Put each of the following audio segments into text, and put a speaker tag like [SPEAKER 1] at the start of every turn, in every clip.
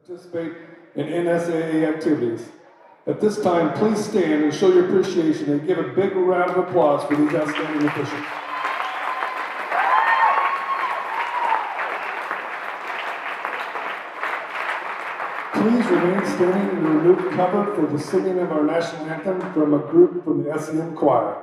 [SPEAKER 1] Participate in NSAA activities. At this time, please stand and show your appreciation and give a big round of applause for these outstanding officials. Please remain standing and remove cover for the singing of our national anthem from a group from the SEM choir.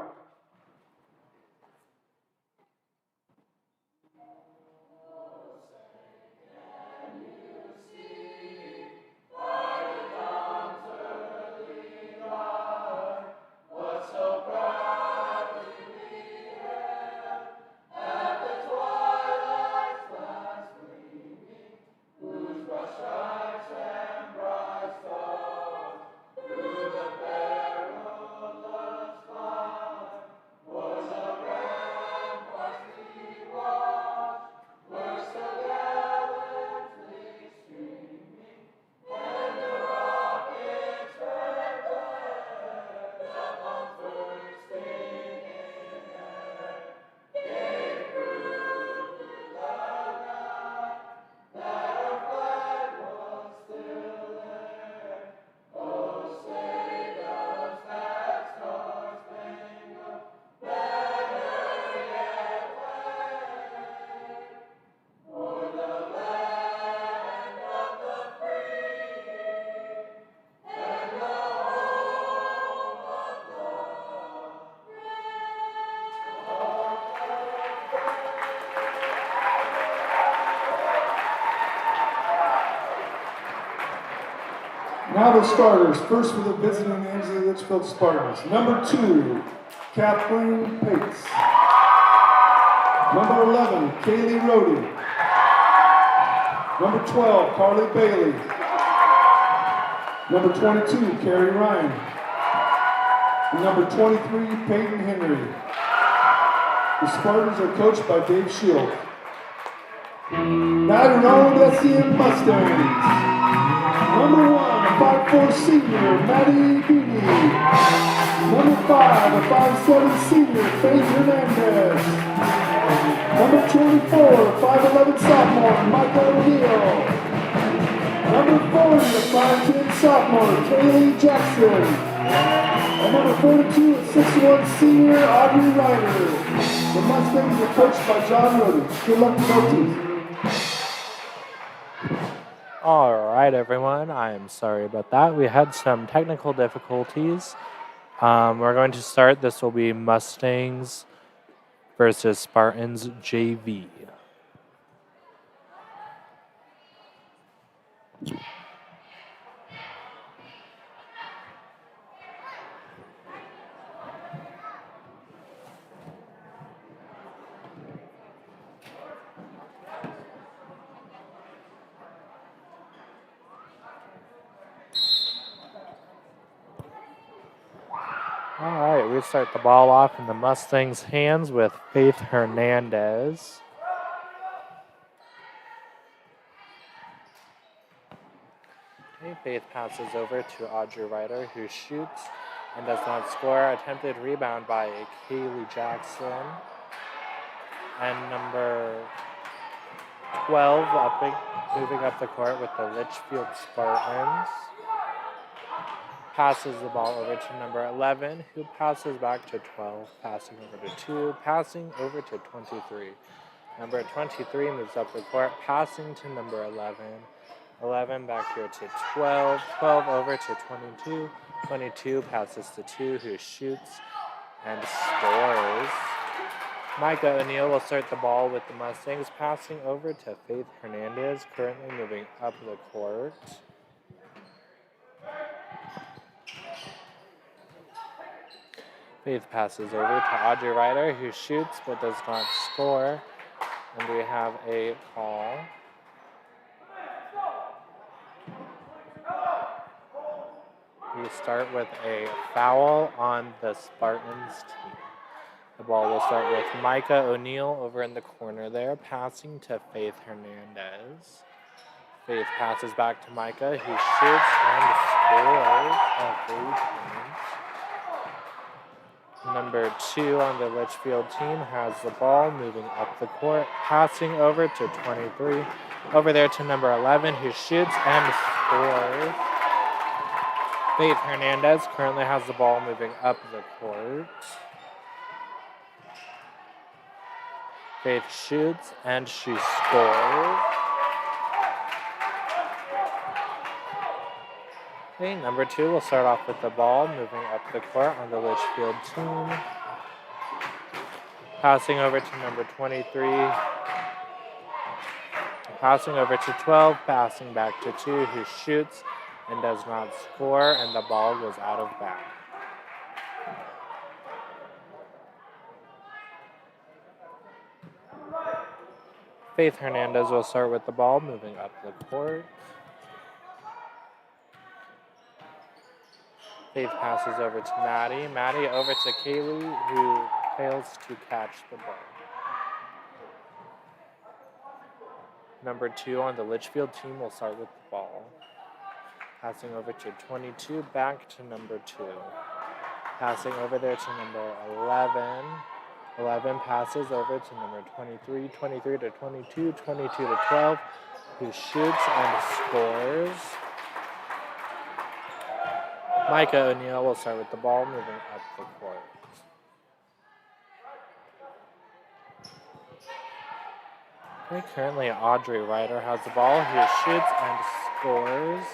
[SPEAKER 1] Now the starters, first for the visiting Ainsley Litchfield Spartans. Number 2, Kathleen Pates. Number 11, Kaylee Rohde. Number 12, Carly Bailey. Number 22, Carrie Ryan. And number 23, Peyton Henry. The Spartans are coached by Dave Shield. Now your own SEM Mustangs. Number 1, a 5'4" senior, Maddie Beatty. Number 5, a 5'7" senior, Faith Hernandez. Number 24, a 5'11" sophomore, Michael O'Neill. Number 40, a 5'10" sophomore, Kaylee Jackson. And number 42, a 6'1" senior, Audrey Ryder. The Mustangs are coached by John Roden. Good luck, coaches.
[SPEAKER 2] All right, everyone. I am sorry about that. We had some technical difficulties. We're going to start. This will be Mustangs versus Spartans JV. All right, we start the ball off in the Mustangs' hands with Faith Hernandez. Okay, Faith passes over to Audrey Ryder, who shoots and does not score. Attempted rebound by Kaylee Jackson. And number 12 moving up the court with the Litchfield Spartans. Passes the ball over to number 11, who passes back to 12, passing over to 2, passing over to 23. Number 23 moves up the court, passing to number 11. 11 back here to 12, 12 over to 22. 22 passes to 2, who shoots and scores. Micah O'Neill will start the ball with the Mustangs, passing over to Faith Hernandez, currently moving up the court. Faith passes over to Audrey Ryder, who shoots but does not score. And we have a call. We start with a foul on the Spartans team. The ball will start with Micah O'Neill over in the corner there, passing to Faith Hernandez. Faith passes back to Micah, who shoots and scores a 3-point. Number 2 on the Litchfield team has the ball, moving up the court, passing over to 23. Over there to number 11, who shoots and scores. Faith Hernandez currently has the ball moving up the court. Faith shoots and she scores. Okay, number 2 will start off with the ball moving up the court on the Litchfield team. Passing over to number 23. Passing over to 12, passing back to 2, who shoots and does not score, and the ball goes out of bounds. Faith Hernandez will start with the ball moving up the court. Faith passes over to Maddie. Maddie over to Kaylee, who fails to catch the ball. Number 2 on the Litchfield team will start with the ball. Passing over to 22, back to number 2. Passing over there to number 11. 11 passes over to number 23, 23 to 22, 22 to 12, who shoots and scores. Micah O'Neill will start with the ball moving up the court. Okay, currently Audrey Ryder has the ball, who shoots and scores.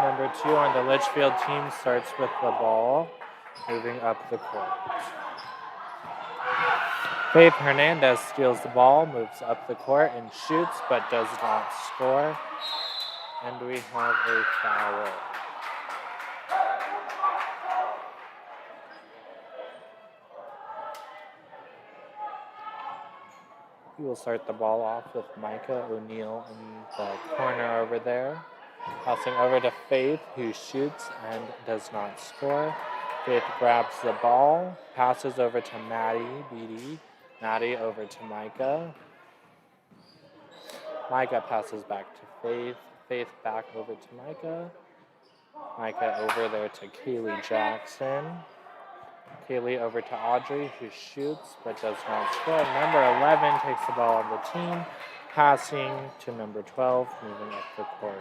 [SPEAKER 2] Number 2 on the Litchfield team starts with the ball moving up the court. Faith Hernandez steals the ball, moves up the court, and shoots, but does not score. And we have a foul. We will start the ball off with Micah O'Neill in the corner over there. Passing over to Faith, who shoots and does not score. Faith grabs the ball, passes over to Maddie Beatty. Maddie over to Micah. Micah passes back to Faith. Faith back over to Micah. Micah over there to Kaylee Jackson. Kaylee over to Audrey, who shoots but does not score. Number 11 takes the ball on the team, passing to number 12, moving up the court.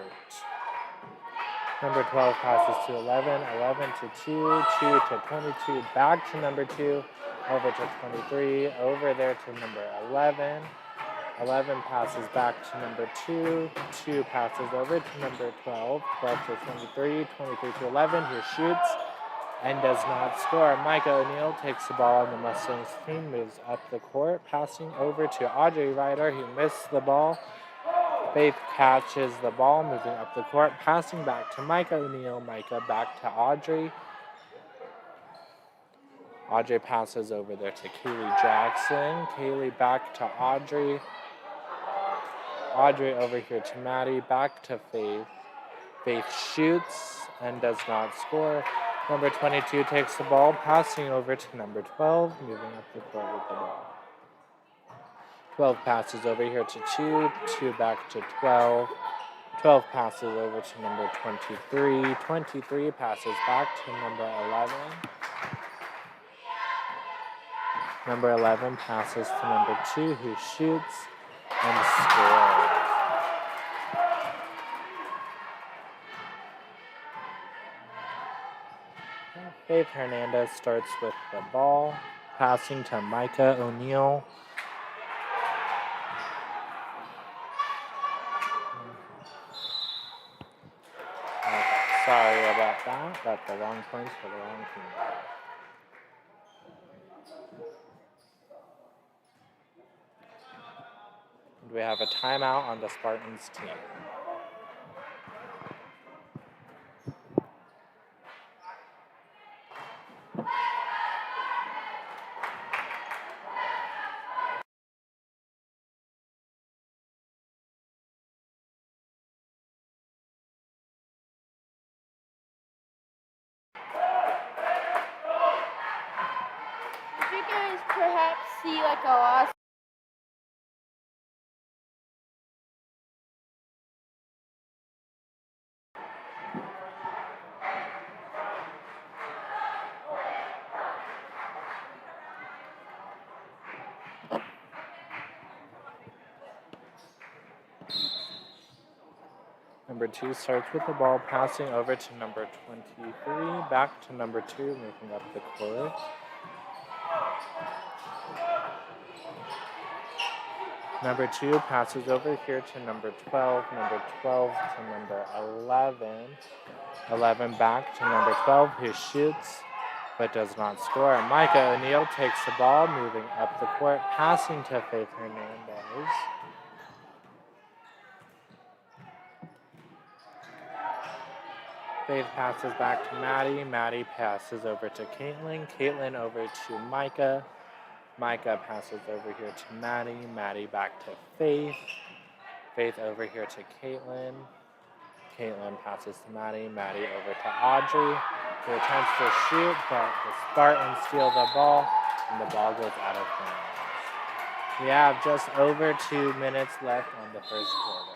[SPEAKER 2] Number 12 passes to 11, 11 to 2, 2 to 22, back to number 2, over to 23, over there to number 11. 11 passes back to number 2, 2 passes over to number 12, 12 to 23, 23 to 11, who shoots and does not score. Micah O'Neill takes the ball on the Mustangs team, moves up the court, passing over to Audrey Ryder, who missed the ball. Faith catches the ball, moving up the court, passing back to Micah O'Neill. Micah back to Audrey. Audrey passes over there to Kaylee Jackson. Kaylee back to Audrey. Audrey over here to Maddie, back to Faith. Faith shoots and does not score. Number 22 takes the ball, passing over to number 12, moving up the court with the ball. 12 passes over here to 2, 2 back to 12. 12 passes over to number 23. 23 passes back to number 11. Number 11 passes to number 2, who shoots and scores. Faith Hernandez starts with the ball, passing to Micah O'Neill. Sorry about that. Got the wrong points for the wrong team. And we have a timeout on the Spartans team.
[SPEAKER 3] Did you guys perhaps see like a lost?
[SPEAKER 2] Number 2 starts with the ball, passing over to number 23, back to number 2, moving up the court. Number 2 passes over here to number 12, number 12 to number 11. 11 back to number 12, who shoots but does not score. Micah O'Neill takes the ball, moving up the court, passing to Faith Hernandez. Faith passes back to Maddie. Maddie passes over to Caitlin. Caitlin over to Micah. Micah passes over here to Maddie. Maddie back to Faith. Faith over here to Caitlin. Caitlin passes to Maddie. Maddie over to Audrey, who attempts to shoot, but the Spartans steal the ball, and the ball goes out of bounds. We have just over 2 minutes left on the first quarter.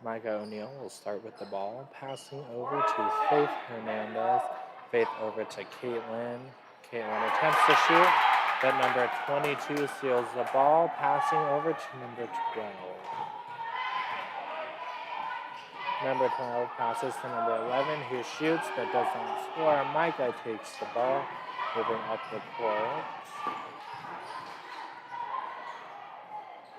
[SPEAKER 2] Micah O'Neill will start with the ball, passing over to Faith Hernandez. Faith over to Caitlin. Caitlin attempts to shoot, but number 22 steals the ball, passing over to number 12. Number 12 passes to number 11, who shoots but does not score. Micah takes the ball, moving up the court.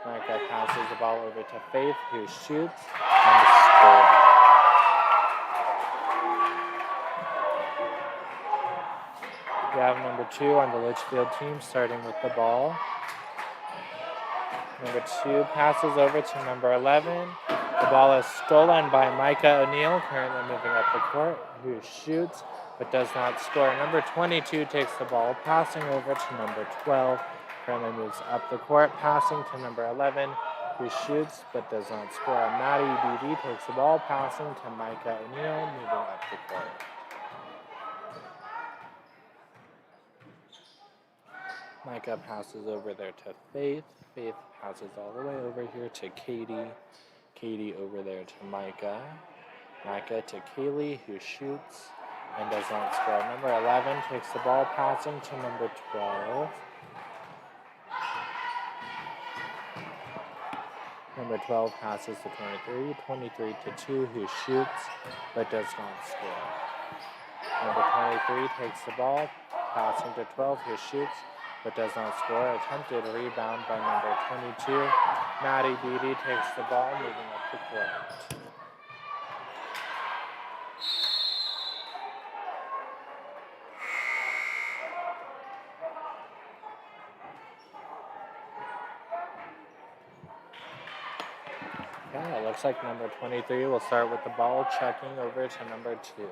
[SPEAKER 2] Micah passes the ball over to Faith, who shoots and scores. We have number 2 on the Litchfield team starting with the ball. Number 2 passes over to number 11. The ball is stolen by Micah O'Neill, currently moving up the court, who shoots but does not score. Number 22 takes the ball, passing over to number 12. Currently moves up the court, passing to number 11, who shoots but does not score. Maddie BD takes the ball, passing to Micah O'Neill, moving up the court. Micah passes over there to Faith. Faith passes all the way over here to Katie. Katie over there to Micah. Micah to Kaylee, who shoots and does not score. Number 11 takes the ball, passing to number 12. Number 12 passes to 23, 23 to 2, who shoots but does not score. Number 23 takes the ball, passing to 12, who shoots but does not score. Attempted rebound by number 22. Maddie Beatty takes the ball, moving up the court. Okay, it looks like number 23 will start with the ball, checking over to number 2.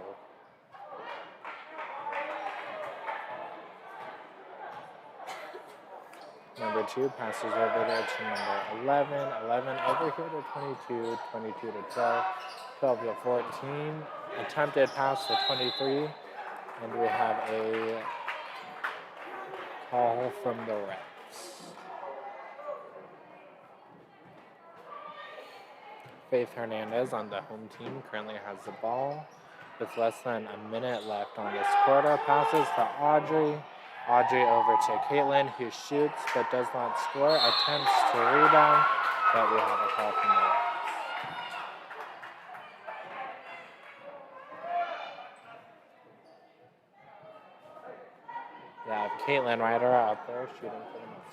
[SPEAKER 2] Number 2 passes over there to number 11. 11 over here to 22. 22 to 12. 12 to 14. Attempted pass to 23. And we have a call from the refs. Faith Hernandez on the home team currently has the ball. With less than a minute left on this quarter, passes to Audrey. Audrey over to Caitlin, who shoots but does not score. Attempts to rebound, but we have a call from the refs. We have Caitlin Ryder out there shooting for the Mustangs.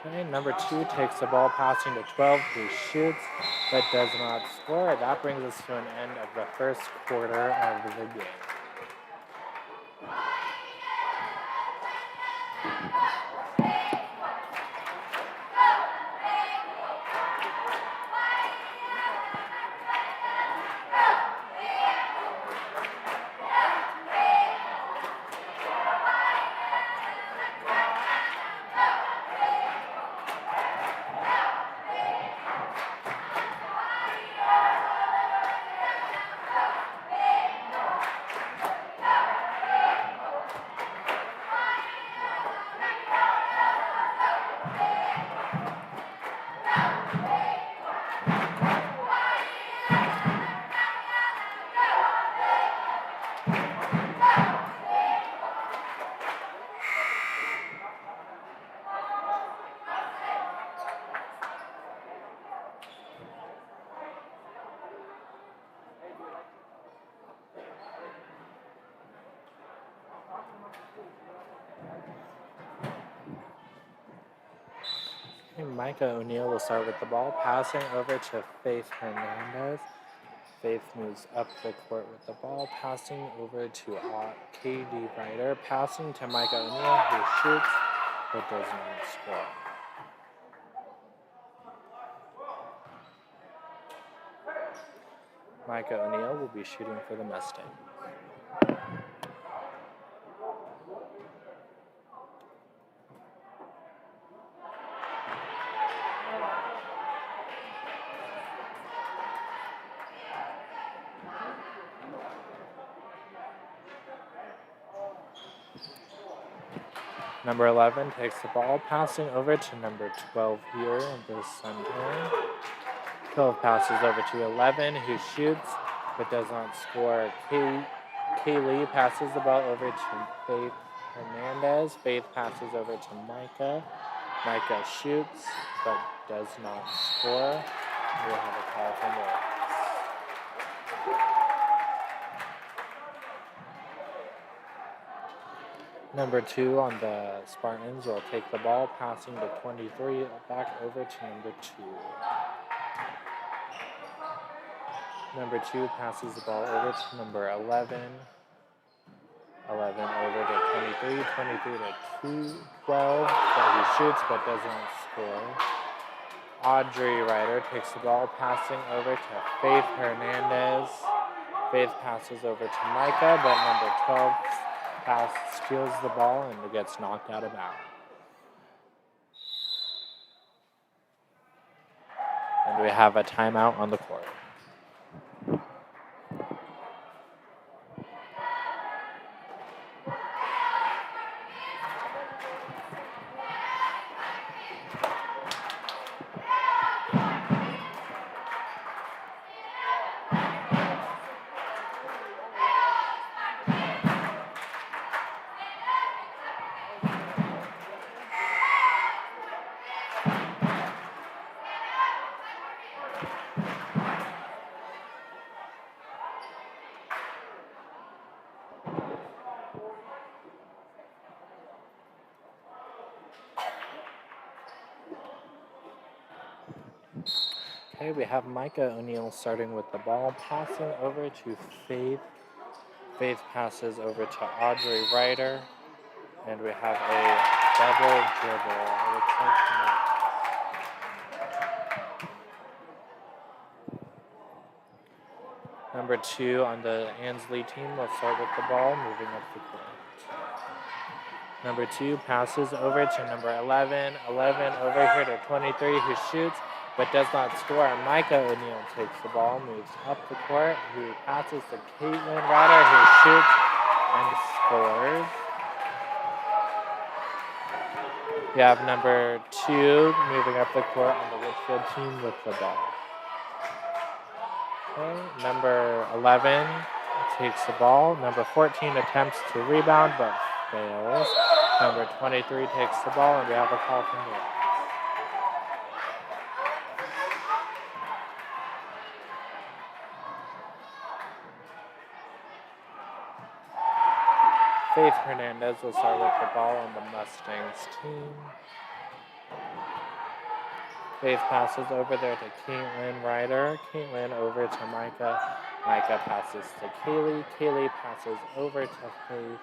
[SPEAKER 2] Okay, number 2 takes the ball, passing to 12, who shoots but does not score. That brings us to an end of the first quarter of the game. Micah O'Neill will start with the ball, passing over to Faith Hernandez. Faith moves up the court with the ball, passing over to KD Ryder, passing to Micah O'Neill, who shoots but does not score. Micah O'Neill will be shooting for the Mustang. Number 11 takes the ball, passing over to number 12 here in the center. 12 passes over to 11, who shoots but does not score. Kaylee passes the ball over to Faith Hernandez. Faith passes over to Micah. Micah shoots but does not score. We have a call from the Number 2 on the Spartans will take the ball, passing to 23, back over to number 2. Number 2 passes the ball over to number 11. 11 over to 23, 23 to 12, but he shoots but does not score. Audrey Ryder takes the ball, passing over to Faith Hernandez. Faith passes over to Micah, but number 12 steals the ball and gets knocked out of bounds. And we have a timeout on the court. Okay, we have Micah O'Neill starting with the ball, passing over to Faith. Faith passes over to Audrey Ryder, and we have a double dribble. Number 2 on the Ansley team will start with the ball, moving up the court. Number 2 passes over to number 11. 11 over here to 23, who shoots but does not score. Micah O'Neill takes the ball, moves up the court, who passes to Caitlin Ryder, who shoots and scores. We have number 2 moving up the court on the Litchfield team with the ball. Okay, number 11 takes the ball. Number 14 attempts to rebound but fails. Number 23 takes the ball, and we have a call from the refs. Faith Hernandez will start with the ball on the Mustangs team. Faith passes over there to Caitlin Ryder. Caitlin over to Micah. Micah passes to Kaylee. Kaylee passes over to Faith.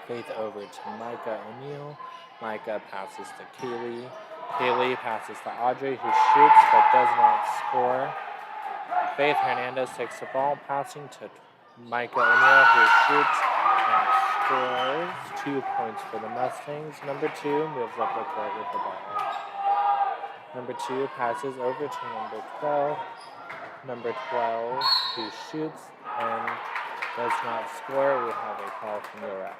[SPEAKER 2] Faith over to Micah O'Neill. Micah passes to Kaylee. Kaylee passes to Audrey, who shoots but does not score. Faith Hernandez takes the ball, passing to Micah O'Neill, who shoots and scores. 2 points for the Mustangs. Number 2 moves up the court with the ball. Number 2 passes over to number 12. Number 12, who shoots and does not score. We have a call from the refs.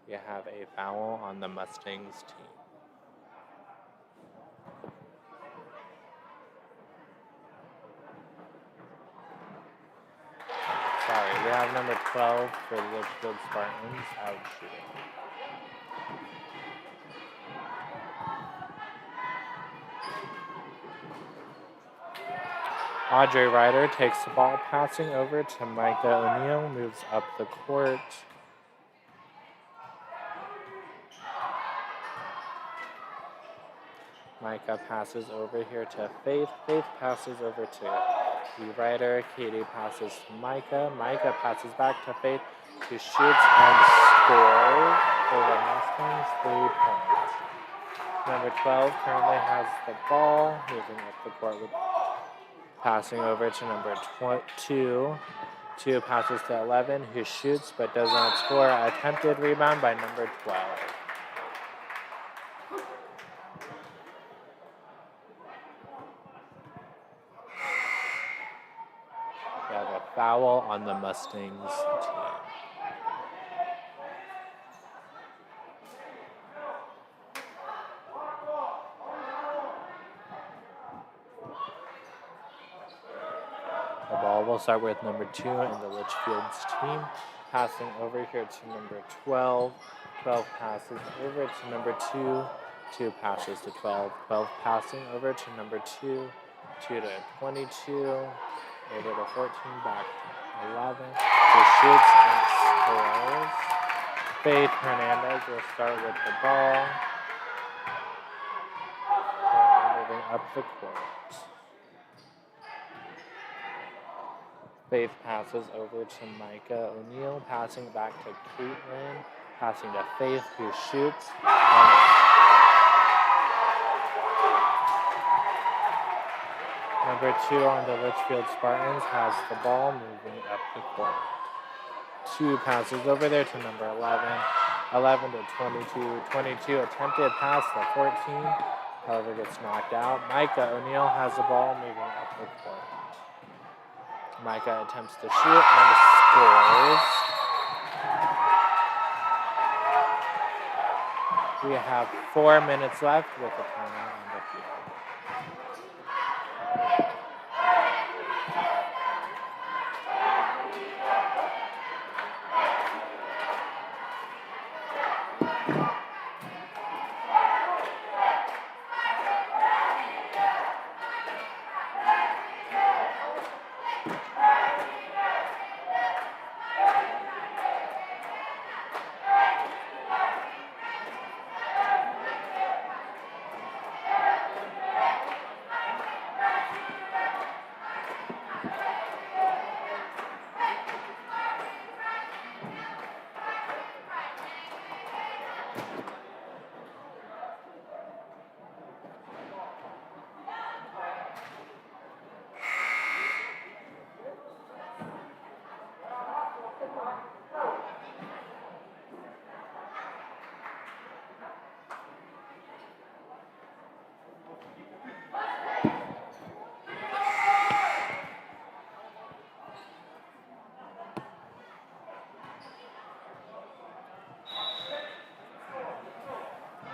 [SPEAKER 2] You have a foul on the Mustangs team. Sorry, we have number 12 for the Litchfield Spartans out shooting. Audrey Ryder takes the ball, passing over to Micah O'Neill, moves up the court. Micah passes over here to Faith. Faith passes over to Ryder. Katie passes to Micah. Micah passes back to Faith, who shoots and scores for the Mustangs 3 points. Number 12 currently has the ball, moving up the court with passing over to number 2. 2 passes to 11, who shoots but does not score. Attempted rebound by number 12. We have a foul on the Mustangs team. The ball will start with number 2 in the Litchfield's team, passing over here to number 12. 12 passes over to number 2. 2 passes to 12. 12 passing over to number 2. 2 to 22. Over to 14, back to 11. Who shoots and scores. Faith Hernandez will start with the ball. Moving up the court. Faith passes over to Micah O'Neill, passing back to Caitlin, passing to Faith, who shoots. Number 2 on the Litchfield Spartans has the ball, moving up the court. 2 passes over there to number 11. 11 to 22. 22 attempted pass to 14, however gets knocked out. Micah O'Neill has the ball, moving up the court. Micah attempts to shoot and scores. We have 4 minutes left with a timeout on the field.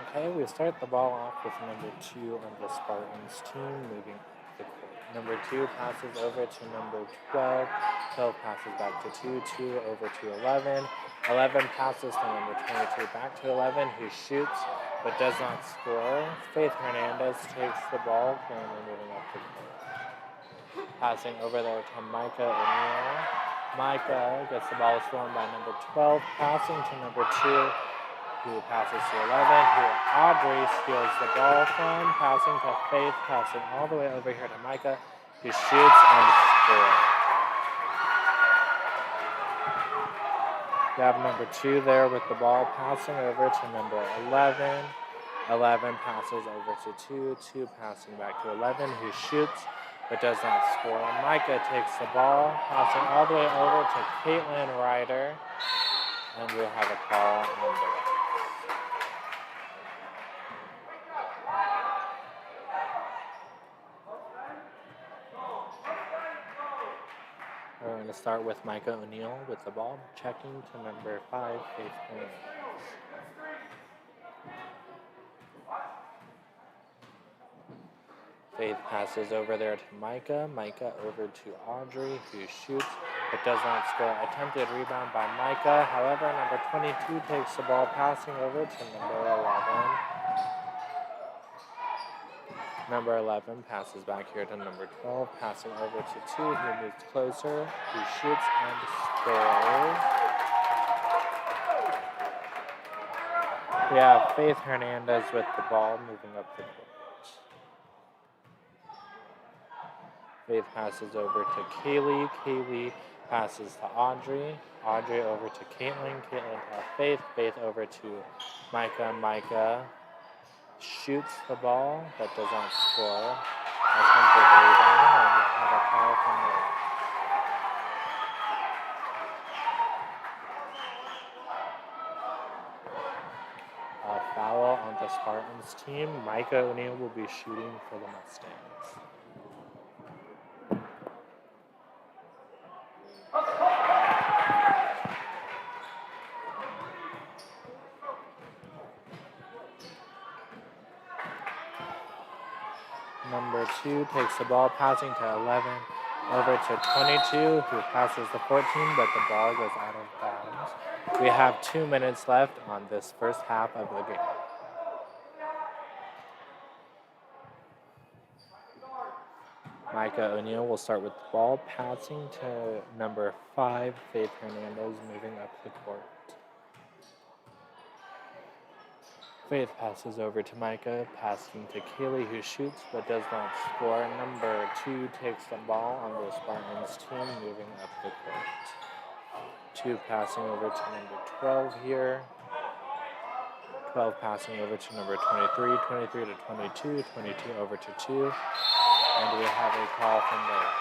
[SPEAKER 2] Okay, we start the ball off with number 2 on the Spartans team, moving the court. Number 2 passes over to number 12. 12 passes back to 2. 2 over to 11. 11 passes to number 22 back to 11, who shoots but does not score. Faith Hernandez takes the ball, currently moving up the court. Passing over there to Micah O'Neill. Micah gets the ball stolen by number 12, passing to number 2. Who passes to 11, who Audrey steals the ball from, passing to Faith, passing all the way over here to Micah, who shoots and scores. We have number 2 there with the ball, passing over to number 11. 11 passes over to 2. 2 passing back to 11, who shoots but does not score. Micah takes the ball, passing all the way over to Caitlin Ryder, and we'll have a call on the right. We're going to start with Micah O'Neill with the ball, checking to number 5, Faith Hernandez. Faith passes over there to Micah. Micah over to Audrey, who shoots but does not score. Attempted rebound by Micah. However, number 22 takes the ball, passing over to number 11. Number 11 passes back here to number 12, passing over to 2, who moves closer, who shoots and scores. We have Faith Hernandez with the ball moving up the court. Faith passes over to Kaylee. Kaylee passes to Audrey. Audrey over to Caitlin. Caitlin to Faith. Faith over to Micah. Micah shoots the ball but does not score. Attempted rebound, and we have a foul from there. A foul on the Spartans team. Micah O'Neill will be shooting for the Mustangs. Number 2 takes the ball, passing to 11, over to 22, who passes the 14, but the ball goes out of bounds. We have 2 minutes left on this first half of the game. Micah O'Neill will start with the ball, passing to number 5, Faith Hernandez, moving up the court. Faith passes over to Micah, passing to Kaylee, who shoots but does not score. Number 2 takes the ball on the Spartans team, moving up the court. 2 passing over to number 12 here. 12 passing over to number 23, 23 to 22, 22 over to 2. And we have a call from there.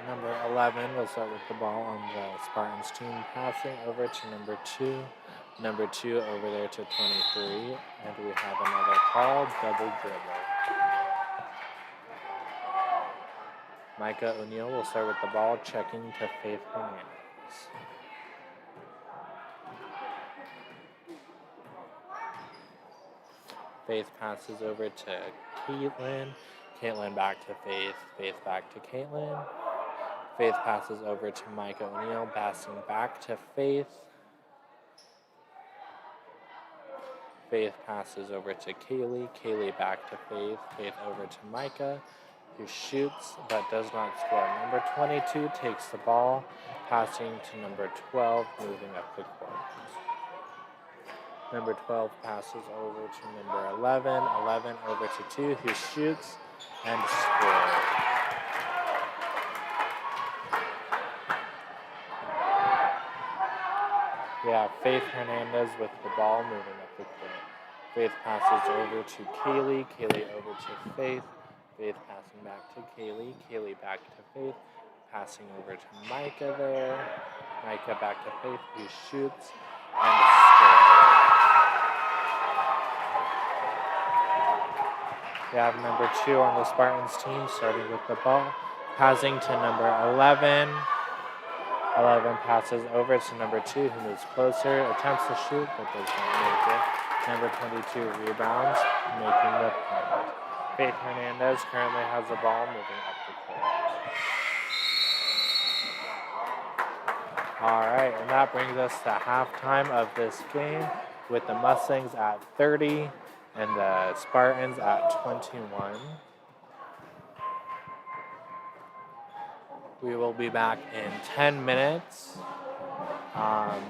[SPEAKER 2] Number 11 will start with the ball on the Spartans team, passing over to number 2. Number 2 over there to 23. And we have another call, double dribble. Micah O'Neill will start with the ball, checking to Faith Hernandez. Faith passes over to Caitlin. Caitlin back to Faith. Faith back to Caitlin. Faith passes over to Micah O'Neill, passing back to Faith. Faith passes over to Kaylee. Kaylee back to Faith. Faith over to Micah, who shoots but does not score. Number 22 takes the ball, passing to number 12, moving up the court. Number 12 passes over to number 11. 11 over to 2, who shoots and scores. We have Faith Hernandez with the ball moving up the court. Faith passes over to Kaylee. Kaylee over to Faith. Faith passing back to Kaylee. Kaylee back to Faith. Passing over to Micah there. Micah back to Faith, who shoots and scores. We have number 2 on the Spartans team starting with the ball. Passing to number 11. 11 passes over to number 2, who moves closer, attempts to shoot, but does not make it. Number 22 rebounds, making the point. Faith Hernandez currently has the ball moving up the court. All right, and that brings us to halftime of this game with the Mustangs at 30 and the Spartans at 21. We will be back in 10 minutes. 10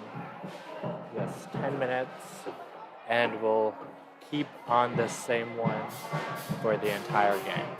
[SPEAKER 2] minutes. And we'll keep on the same one for the entire game.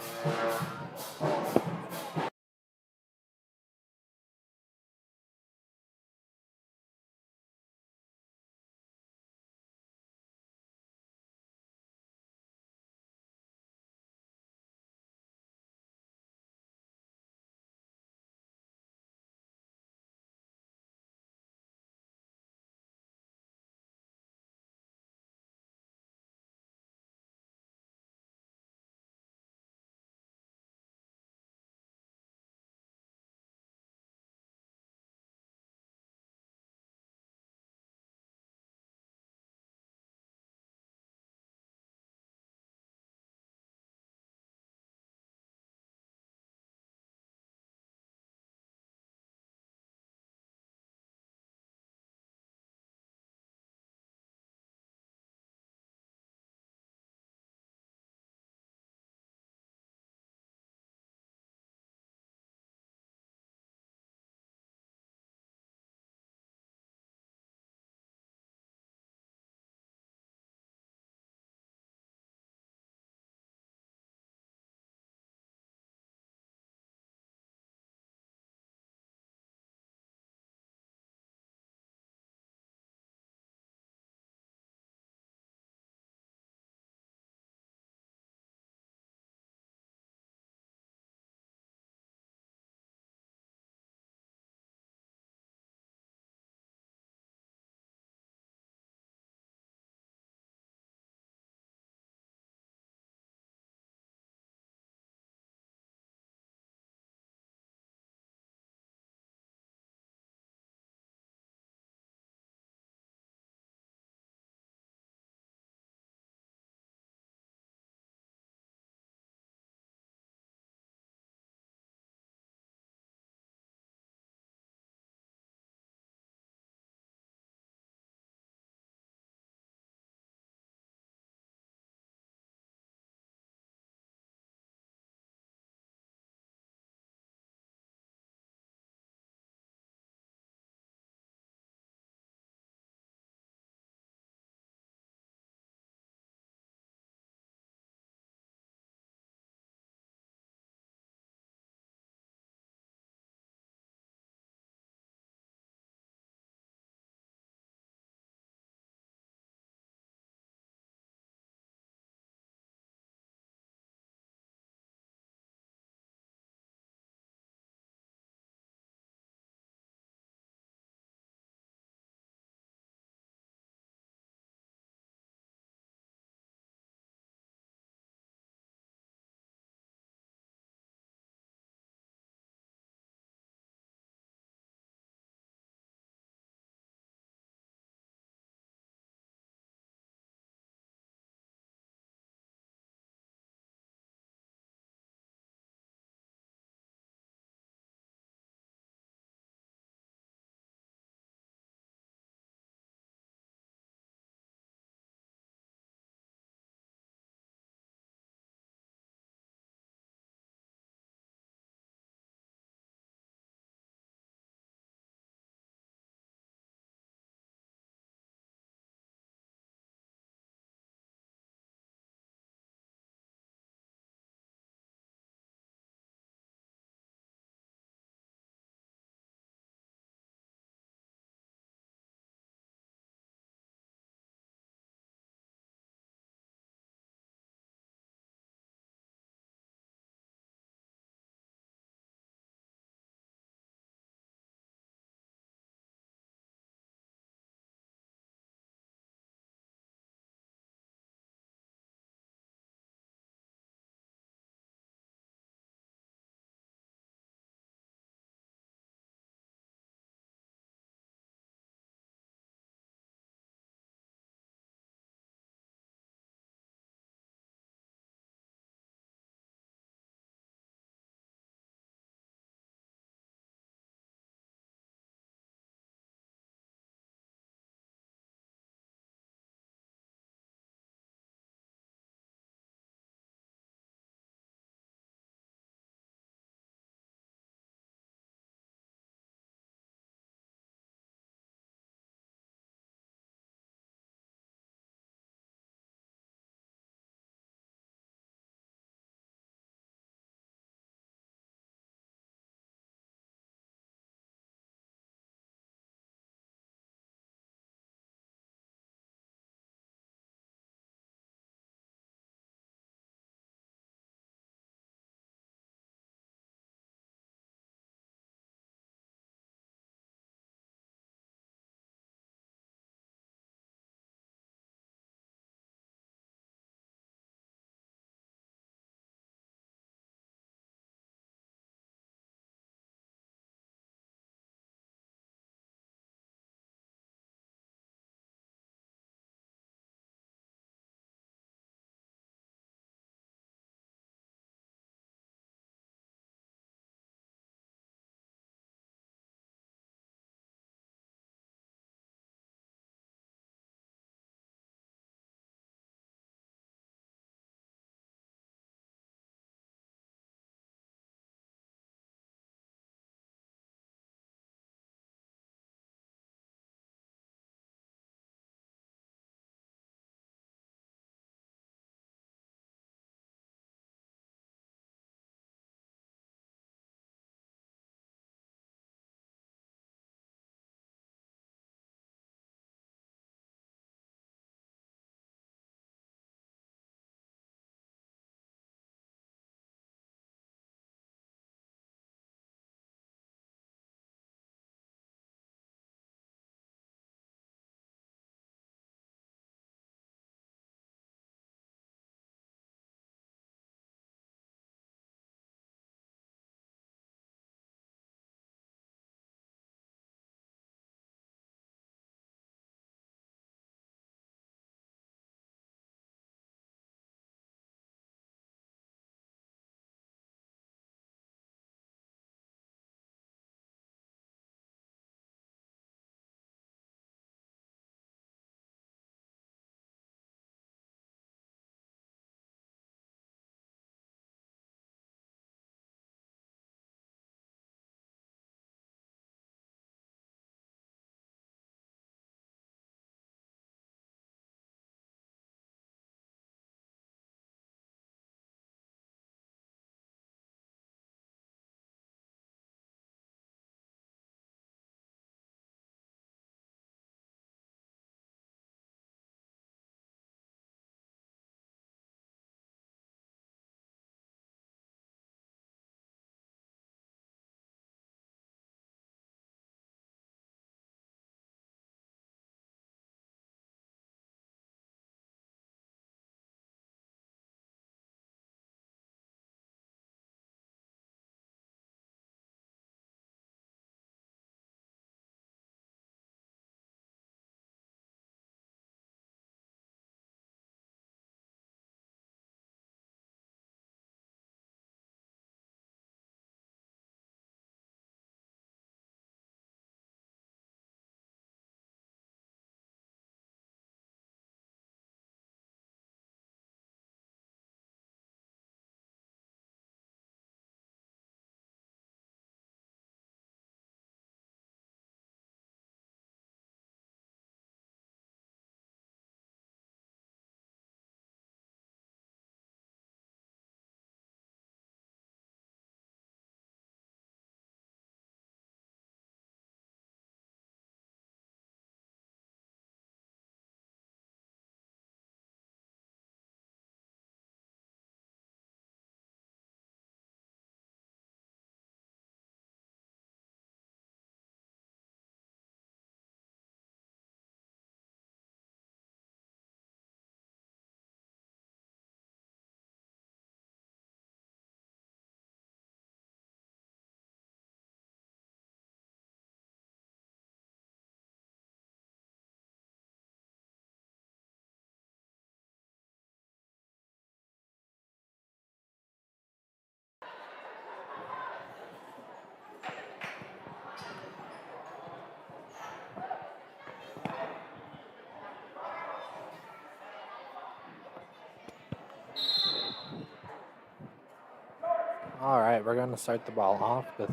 [SPEAKER 2] All right, we're going to start the ball off with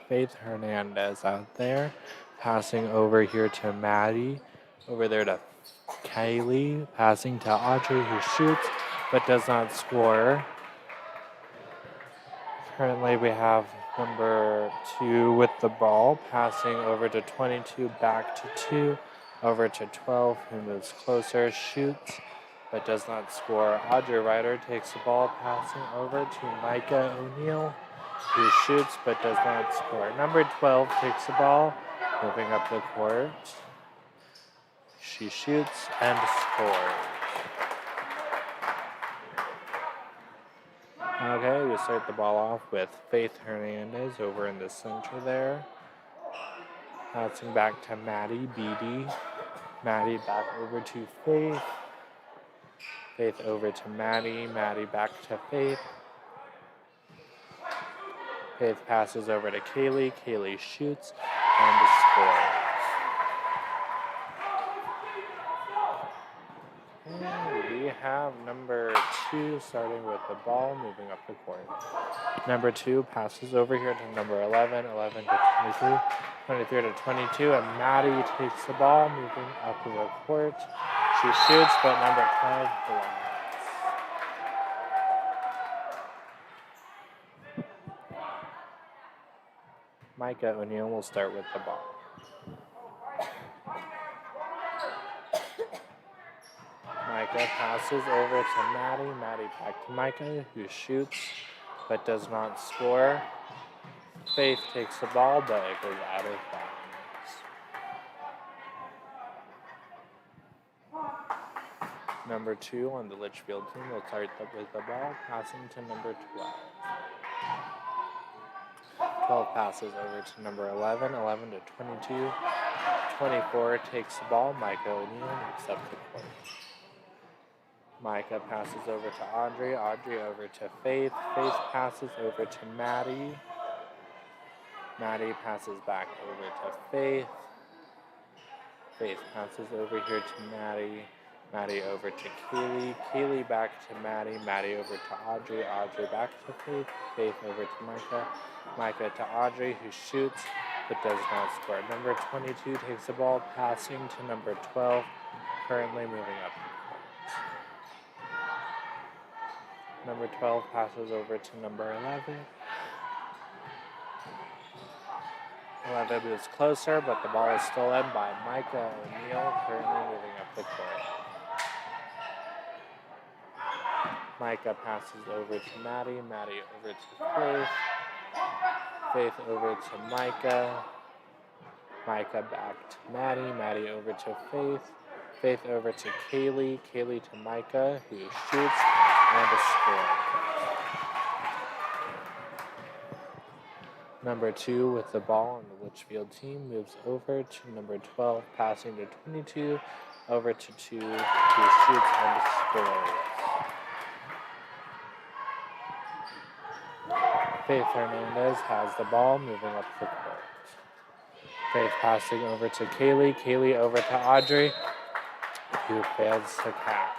[SPEAKER 2] Faith Hernandez out there, passing over here to Maddie, over there to Kaylee, passing to Audrey, who shoots but does not score. Currently, we have number 2 with the ball, passing over to 22, back to 2, over to 12, who moves closer, shoots, but does not score. Audrey Ryder takes the ball, passing over to Micah O'Neill, who shoots but does not score. Number 12 takes the ball, moving up the court. She shoots and scores. Okay, we start the ball off with Faith Hernandez over in the center there. Passing back to Maddie Beatty. Maddie back over to Faith. Faith over to Maddie. Maddie back to Faith. Faith passes over to Kaylee. Kaylee shoots and scores. And we have number 2 starting with the ball, moving up the court. Number 2 passes over here to number 11, 11 to 23, 23 to 22, and Maddie takes the ball, moving up the court. She shoots, but number 12 blocks. Micah O'Neill will start with the ball. Micah passes over to Maddie. Maddie back to Micah, who shoots but does not score. Faith takes the ball, but it goes out of bounds. Number 2 on the Litchfield team will start with the ball, passing to number 12. 12 passes over to number 11, 11 to 22. 24 takes the ball. Micah O'Neill moves up the court. Micah passes over to Audrey. Audrey over to Faith. Faith passes over to Maddie. Maddie passes back over to Faith. Faith passes over here to Maddie. Maddie over to Kaylee. Kaylee back to Maddie. Maddie over to Audrey. Audrey back to Faith. Faith over to Micah. Micah to Audrey, who shoots but does not score. Number 22 takes the ball, passing to number 12, currently moving up. Number 12 passes over to number 11. 11 moves closer, but the ball is stolen by Micah O'Neill, currently moving up the court. Micah passes over to Maddie. Maddie over to Faith. Faith over to Micah. Micah back to Maddie. Maddie over to Faith. Faith over to Kaylee. Kaylee to Micah, who shoots and a score. Number 2 with the ball on the Litchfield team moves over to number 12, passing to 22, over to 2, who shoots and scores. Faith Hernandez has the ball, moving up the court. Faith passing over to Kaylee. Kaylee over to Audrey, who fails to catch.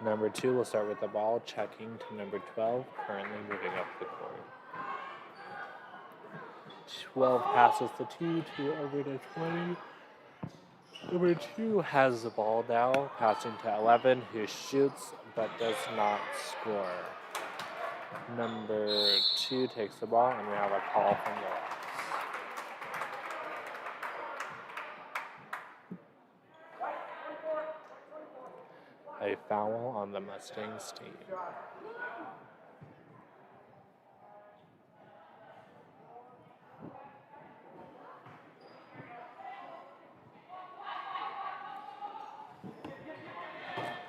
[SPEAKER 2] Number 2 will start with the ball, checking to number 12, currently moving up the court. 12 passes to 2, 2 over to 20. Number 2 has the ball now, passing to 11, who shoots but does not score. Number 2 takes the ball, and we have a call from the refs. A foul on the Mustangs team.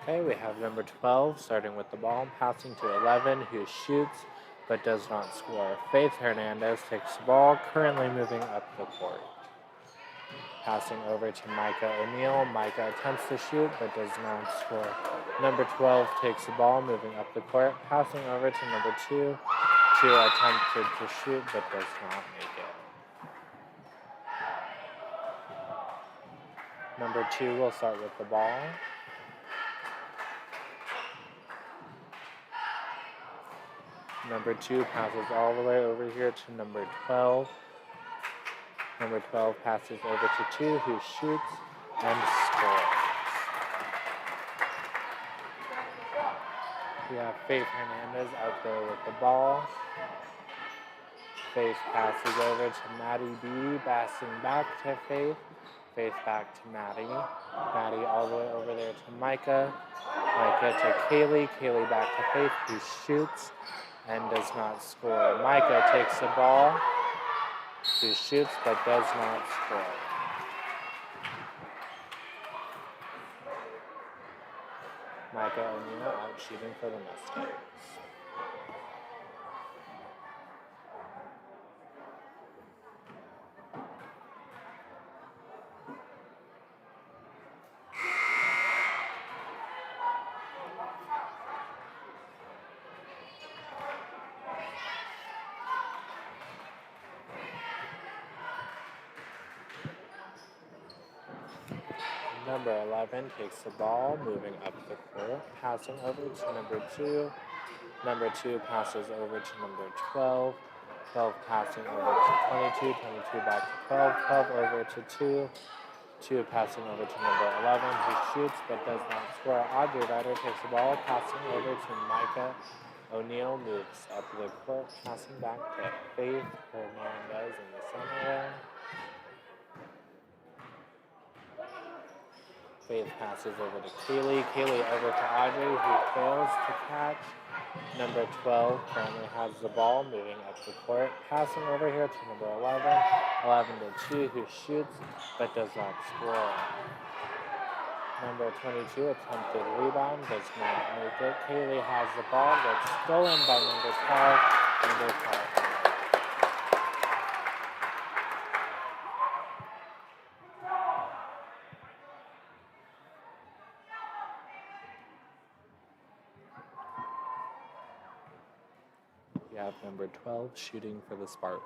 [SPEAKER 2] Okay, we have number 12 starting with the ball, passing to 11, who shoots but does not score. Faith Hernandez takes the ball, currently moving up the court. Passing over to Micah O'Neill. Micah attempts to shoot but does not score. Number 12 takes the ball, moving up the court. Passing over to number 2. 2 attempted to shoot but does not make it. Number 2 will start with the ball. Number 2 passes all the way over here to number 12. Number 12 passes over to 2, who shoots and scores. We have Faith Hernandez out there with the ball. Faith passes over to Maddie B, passing back to Faith. Faith back to Maddie. Maddie all the way over there to Micah. Micah to Kaylee. Kaylee back to Faith, who shoots and does not score. Micah takes the ball, who shoots but does not score. Micah O'Neill out shooting for the Mustangs. Number 11 takes the ball, moving up the court, passing over to number 2. Number 2 passes over to number 12. 12 passing over to 22. 22 back to 12. 12 over to 2. 2 passing over to number 11, who shoots but does not score. Audrey Ryder takes the ball, passing over to Micah O'Neill, moves up the court, passing back to Faith Hernandez in the center there. Faith passes over to Kaylee. Kaylee over to Audrey, who fails to catch. Number 12 currently has the ball, moving up the court, passing over here to number 11. 11 to 2, who shoots but does not score. Number 22 attempted rebound, does not make it. Kaylee has the ball, that's stolen by number 12. Number 12. We have number 12 shooting for the Spartans.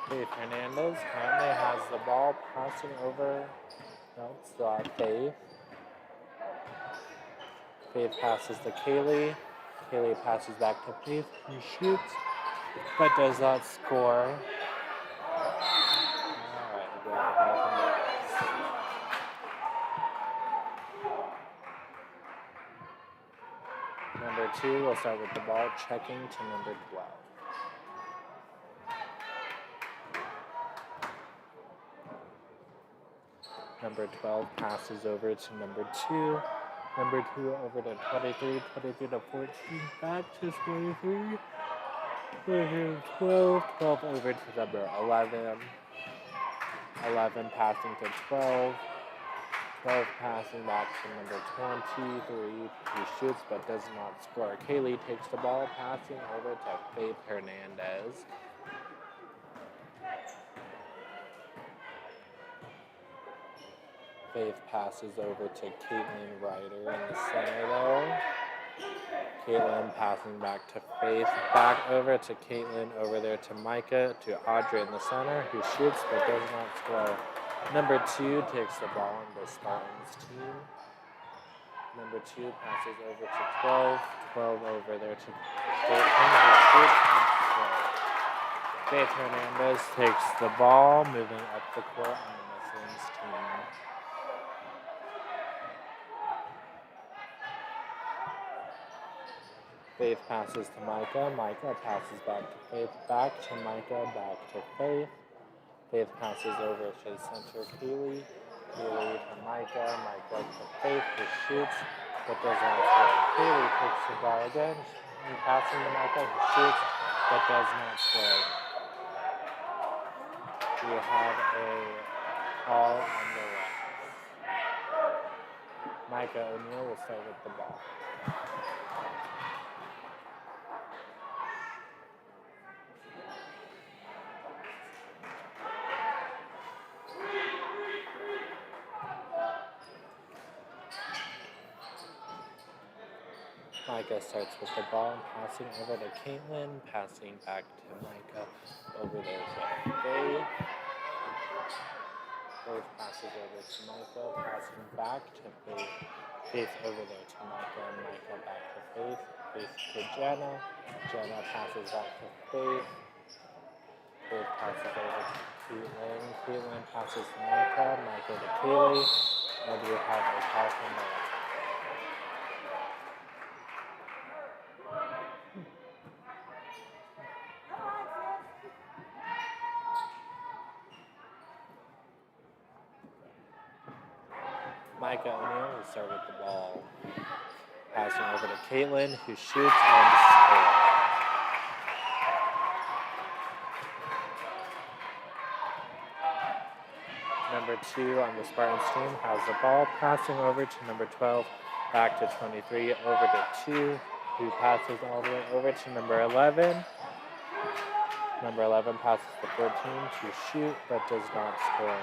[SPEAKER 2] Faith Hernandez currently has the ball, passing over. No, still at Faith. Faith passes to Kaylee. Kaylee passes back to Faith, who shoots but does not score. Alright, we'll go back and number 2 will start with the ball, checking to number 12. Number 12 passes over to number 2. Number 2 over to 23. 23 to 14. Back to 23. Over to 12. 12 over to number 11. 11 passing to 12. 12 passing back to number 23. Who shoots but does not score. Kaylee takes the ball, passing over to Faith Hernandez. Faith passes over to Caitlin Ryder in the center there. Caitlin passing back to Faith. Back over to Caitlin, over there to Micah, to Audrey in the center, who shoots but does not score. Number 2 takes the ball on the Spartans team. Number 2 passes over to 12. 12 over there to 14, who shoots and scores. Faith Hernandez takes the ball, moving up the court on the Muslims team. Faith passes to Micah. Micah passes back to Faith. Back to Micah. Back to Faith. Faith passes over to the center, Kaylee. Kaylee to Micah. Micah to Faith, who shoots but does not score. Kaylee takes the ball again. Passing to Micah, who shoots but does not score. We have a call on the left. Micah O'Neill will start with the ball. Micah starts with the ball, passing over to Caitlin, passing back to Micah. Over there to Faith. Faith passes over to Micah, passing back to Faith. Faith over there to Micah, and Micah back to Faith. Faith to Jenna. Jenna passes back to Faith. Faith passes over to Caitlin. Caitlin passes to Micah. Micah to Kaylee. And we have a foul from there. Micah O'Neill will start with the ball. Passing over to Caitlin, who shoots and scores. Number 2 on the Spartans team has the ball, passing over to number 12, back to 23, over to 2, who passes all the way over to number 11. Number 11 passes to 14 to shoot, but does not score.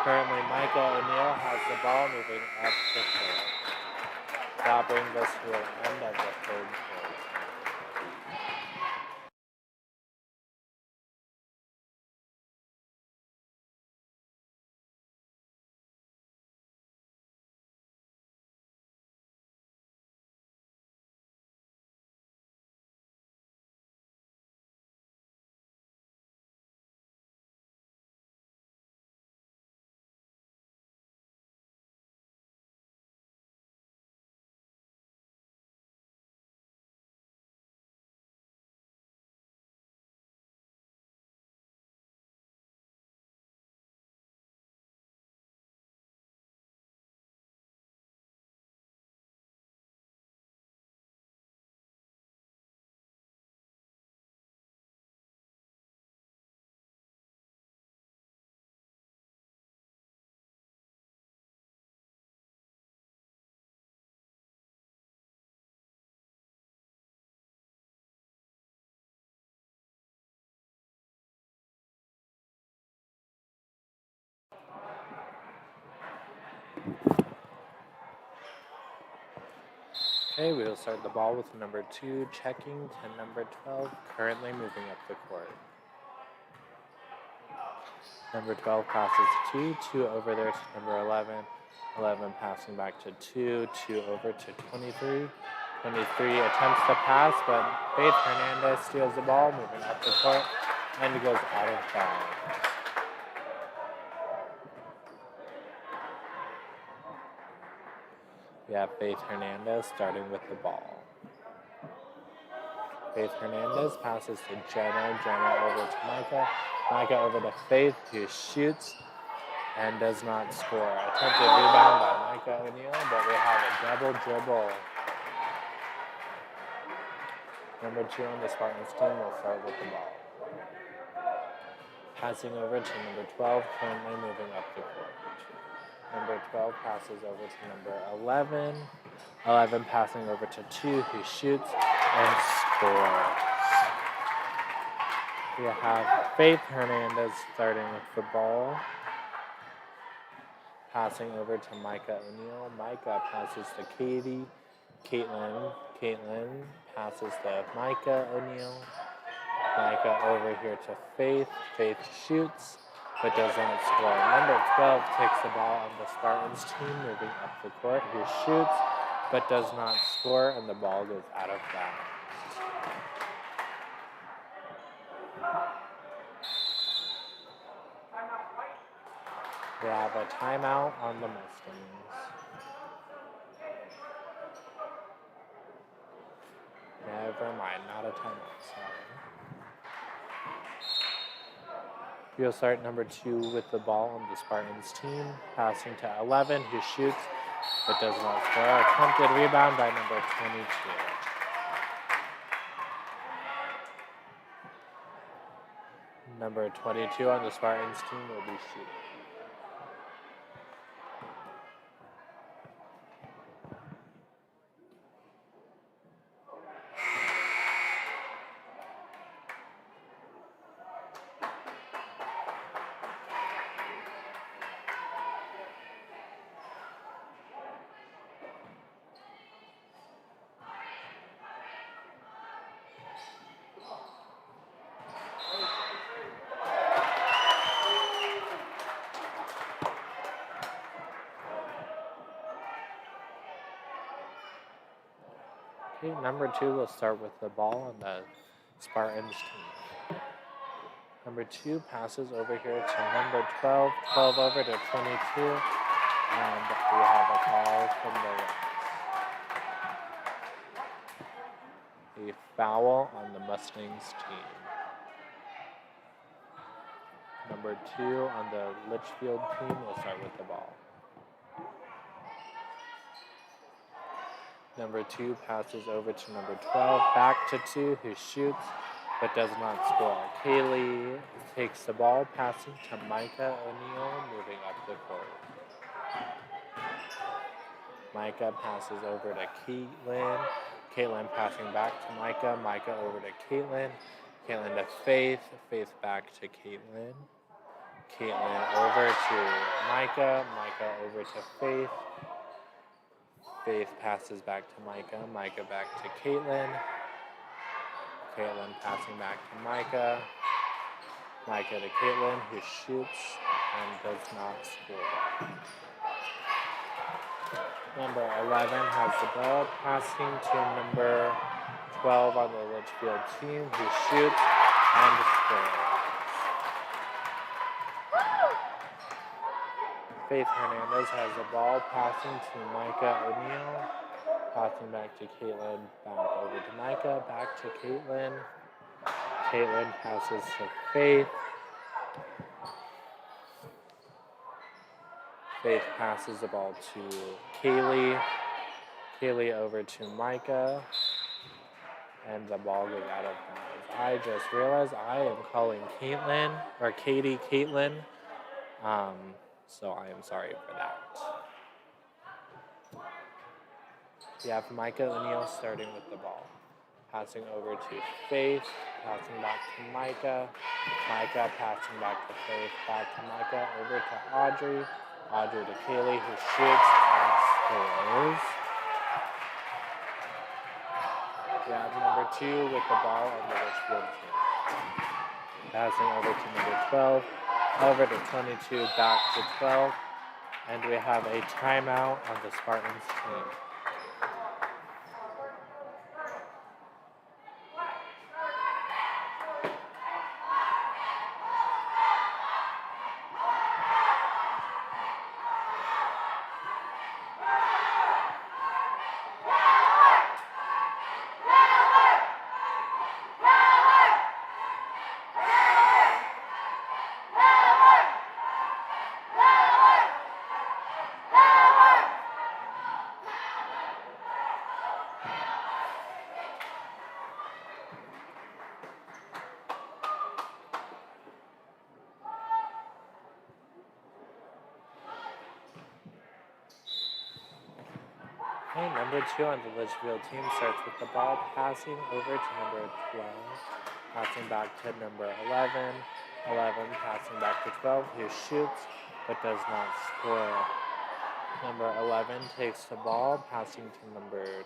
[SPEAKER 2] Currently, Micah O'Neill has the ball, moving up to third. That brings us to the end of the third quarter. Okay, we will start the ball with number 2, checking to number 12, currently moving up the court. Number 12 passes to 2, 2 over there to number 11. 11 passing back to 2, 2 over to 23. 23 attempts to pass, but Faith Hernandez steals the ball, moving up the court, and goes out of bounds. We have Faith Hernandez starting with the ball. Faith Hernandez passes to Jenna. Jenna over to Micah. Micah over to Faith, who shoots and does not score. Attempted rebound by Micah O'Neill, but we have a double dribble. Number 2 on the Spartans team will start with the ball. Passing over to number 12, currently moving up the court. Number 12 passes over to number 11. 11 passing over to 2, who shoots and scores. We have Faith Hernandez starting with the ball. Passing over to Micah O'Neill. Micah passes to Katie. Caitlin passes to Micah O'Neill. Micah over here to Faith. Faith shoots, but does not score. Number 12 takes the ball on the Spartans team, moving up the court, who shoots, but does not score, and the ball goes out of bounds. We have a timeout on the Mustangs. Never mind, not a timeout, sorry. We'll start number 2 with the ball on the Spartans team, passing to 11, who shoots, but does not score. Attempted rebound by number 22. Number 22 on the Spartans team will be shooting. Okay, number 2 will start with the ball on the Spartans team. Number 2 passes over here to number 12, 12 over to 22, and we have a call from the refs. A foul on the Mustangs team. Number 2 on the Litchfield team will start with the ball. Number 2 passes over to number 12, back to 2, who shoots but does not score. Kaylee takes the ball, passing to Micah O'Neill, moving up the court. Micah passes over to Caitlin. Caitlin passing back to Micah. Micah over to Caitlin. Caitlin to Faith. Faith back to Caitlin. Caitlin over to Micah. Micah over to Faith. Faith passes back to Micah. Micah back to Caitlin. Caitlin passing back to Micah. Micah to Caitlin, who shoots and does not score. Number 11 has the ball, passing to number 12 on the Litchfield team, who shoots and scores. Faith Hernandez has the ball, passing to Micah O'Neill, passing back to Caitlin, back over to Micah, back to Caitlin. Caitlin passes to Faith. Faith passes the ball to Kaylee. Kaylee over to Micah. And the ball goes out of bounds. I just realized I am calling Caitlin, or Katie, Caitlin. So I am sorry for that. We have Micah O'Neill starting with the ball. Passing over to Faith, passing back to Micah. Micah passing back to Faith, back to Micah, over to Audrey. Audrey to Kaylee, who shoots and scores. We have number 2 with the ball on the Litchfield team. Passing over to number 12, over to 22, back to 12. And we have a timeout on the Spartans team. Okay, number 2 on the Litchfield team starts with the ball, passing over to number 12, passing back to number 11, 11 passing back to 12, who shoots but does not score. Number 11 takes the ball, passing to number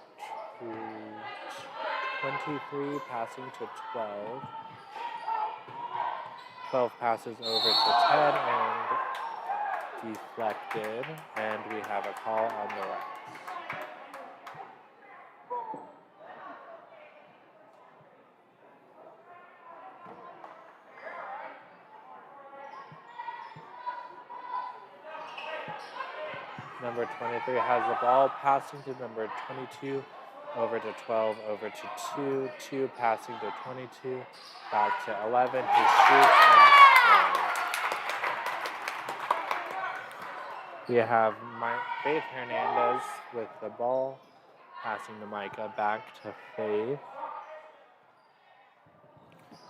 [SPEAKER 2] 23, passing to 12. 12 passes over to 10 and deflected, and we have a call on the right. Number 23 has the ball, passing to number 22, over to 12, over to 2, 2 passing to 22, back to 11, who shoots and scores. We have Faith Hernandez with the ball, passing to Micah, back to Faith.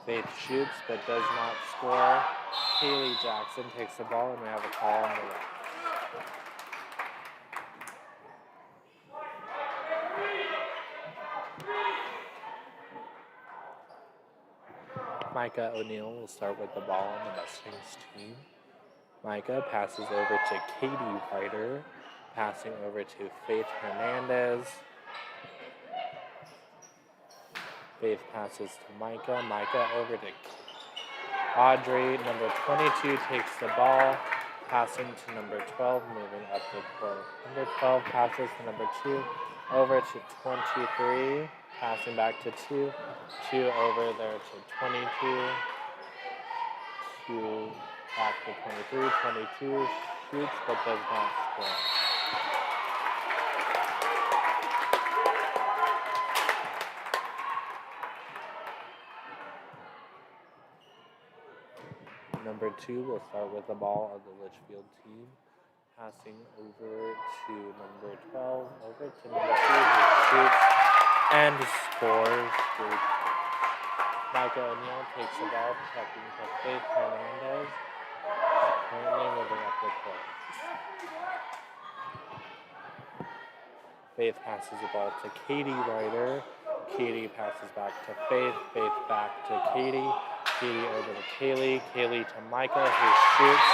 [SPEAKER 2] Faith shoots but does not score. Kaylee Jackson takes the ball, and we have a call on the right. Micah O'Neill will start with the ball on the Mustangs team. Micah passes over to Katie Ryder, passing over to Faith Hernandez. Faith passes to Micah. Micah over to Audrey. Number 22 takes the ball, passing to number 12, moving up the court. Number 12 passes to number 2, over to 23. passing back to 2. 2 over there to 22. 2 back to 23. 22 shoots but does not score. Number 2 will start with the ball of the Litchfield team, passing over to number 12, over to number 3, who shoots and scores. Micah O'Neill takes the ball, checking to Faith Hernandez, currently moving up the court. Faith passes the ball to Katie Ryder. Katie passes back to Faith. Faith back to Katie. Katie over to Kaylee. Kaylee to Micah, who shoots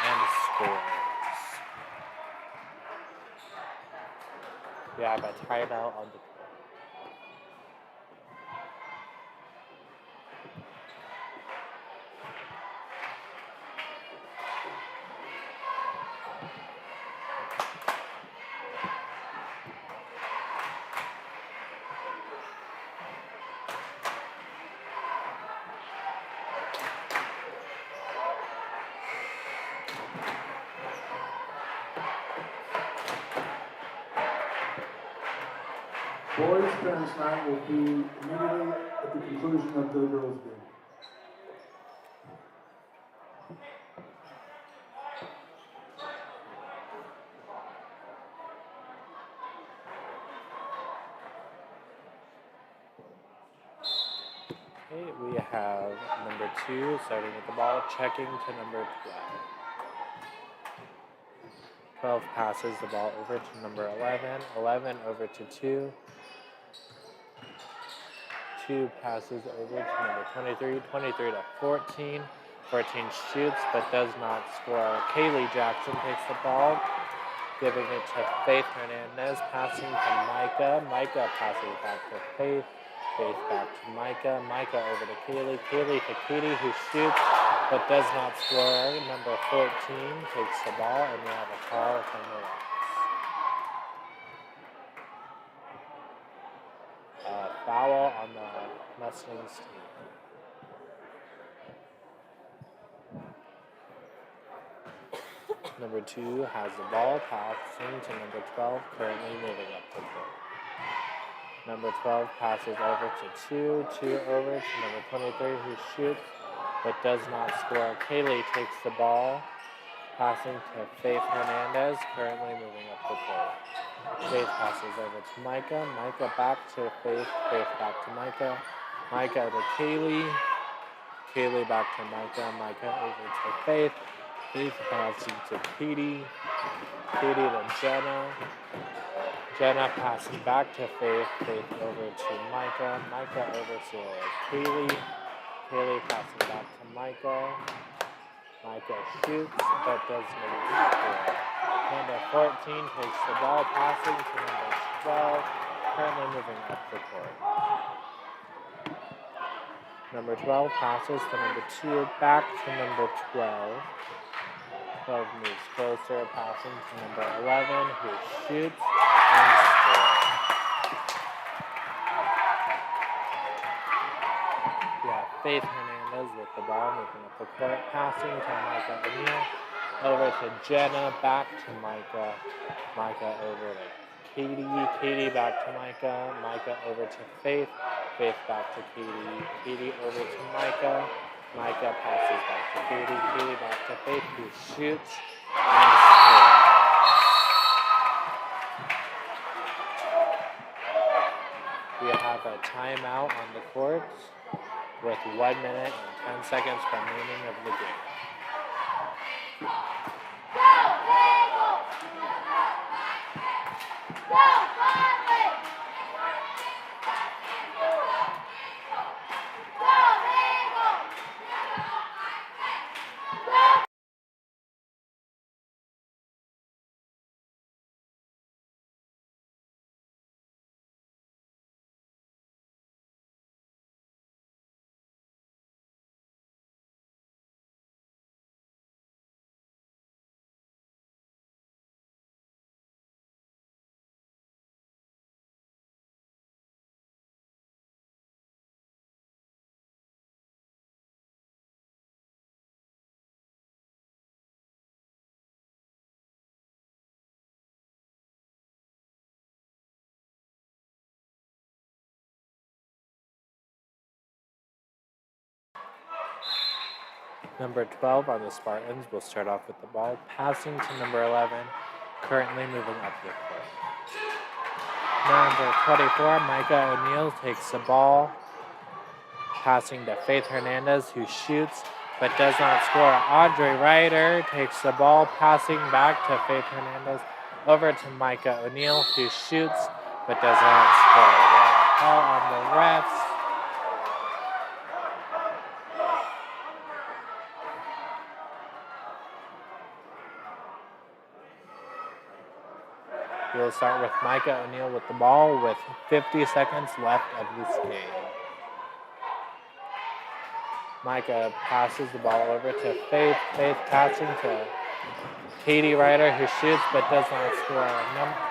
[SPEAKER 2] and scores. We have a timeout on the court.
[SPEAKER 1] Boys' parents' night will be immediately at the conclusion of the girls' game.
[SPEAKER 2] Okay, we have number 2 starting with the ball, checking to number 12. 12 passes the ball over to number 11. 11 over to 2. 2 passes over to number 23. 23 to 14. 14 shoots but does not score. Kaylee Jackson takes the ball, giving it to Faith Hernandez, passing to Micah. Micah passes back to Faith. Faith back to Micah. Micah over to Kaylee. Kaylee to Katie, who shoots but does not score. Number 14 takes the ball, and we have a foul from the Rocks. Foul on the Mustangs team. Number 2 has the ball, passing to number 12, currently moving up the court. Number 12 passes over to 2. 2 over to number 23, who shoots but does not score. Kaylee takes the ball, passing to Faith Hernandez, currently moving up the court. Faith passes over to Micah. Micah back to Faith. Faith back to Micah. Micah to Kaylee. Kaylee back to Micah. Micah over to Faith. Faith passing to Katie. Katie to Jenna. Jenna passing back to Faith. Faith over to Micah. Micah over to Kaylee. Kaylee passing back to Micah. Micah shoots but does not score. Number 14 takes the ball, passing to number 12, currently moving up the court. Number 12 passes to number 2, back to number 12. 12 moves closer, passing to number 11, who shoots and scores. Yeah, Faith Hernandez with the ball, moving up the court, passing to Micah O'Neill. Over to Jenna, back to Micah. Micah over to Katie. Katie back to Micah. Micah over to Faith. Faith back to Katie. Katie over to Micah. Micah passes back to Katie. Katie back to Faith, who shoots and scores. We have a timeout on the court with 1 minute and 10 seconds remaining of the game. Number 12 on the Spartans will start off with the ball, passing to number 11, currently moving up the court. Number 24, Micah O'Neill takes the ball, passing to Faith Hernandez, who shoots but does not score. Audrey Ryder takes the ball, passing back to Faith Hernandez, over to Micah O'Neill, who shoots but does not score. We have a call on the refs. We will start with Micah O'Neill with the ball with 50 seconds left of this game. Micah passes the ball over to Faith. Faith passing to Katie Ryder, who shoots but does not score.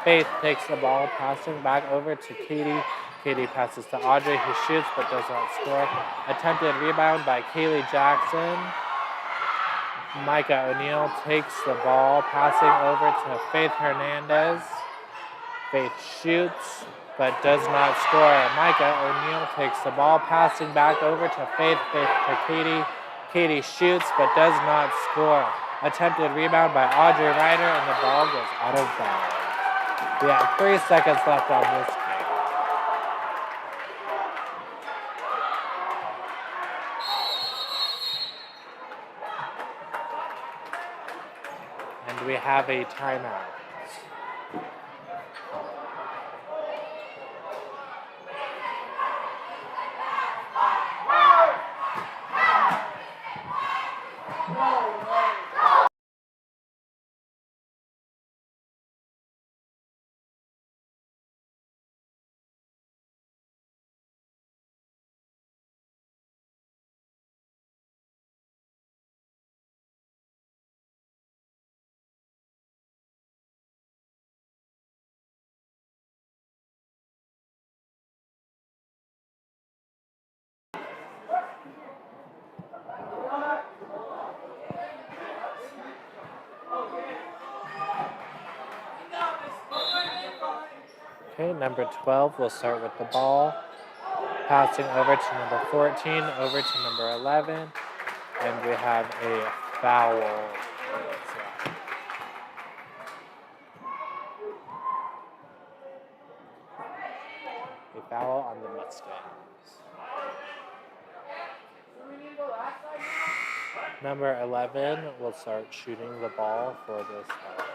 [SPEAKER 2] Faith takes the ball, passing back over to Katie. Katie passes to Audrey, who shoots but does not score. Attempted rebound by Kaylee Jackson. Micah O'Neill takes the ball, passing over to Faith Hernandez. Faith shoots but does not score. Micah O'Neill takes the ball, passing back over to Faith. Faith to Katie. Katie shoots but does not score. Attempted rebound by Audrey Ryder, and the ball goes out of bounds. We have 3 seconds left on this game. And we have a timeout. Okay, number 12 will start with the ball, passing over to number 14, over to number 11, and we have a foul. A foul on the Mustangs. Number 11 will start shooting the ball for this ball.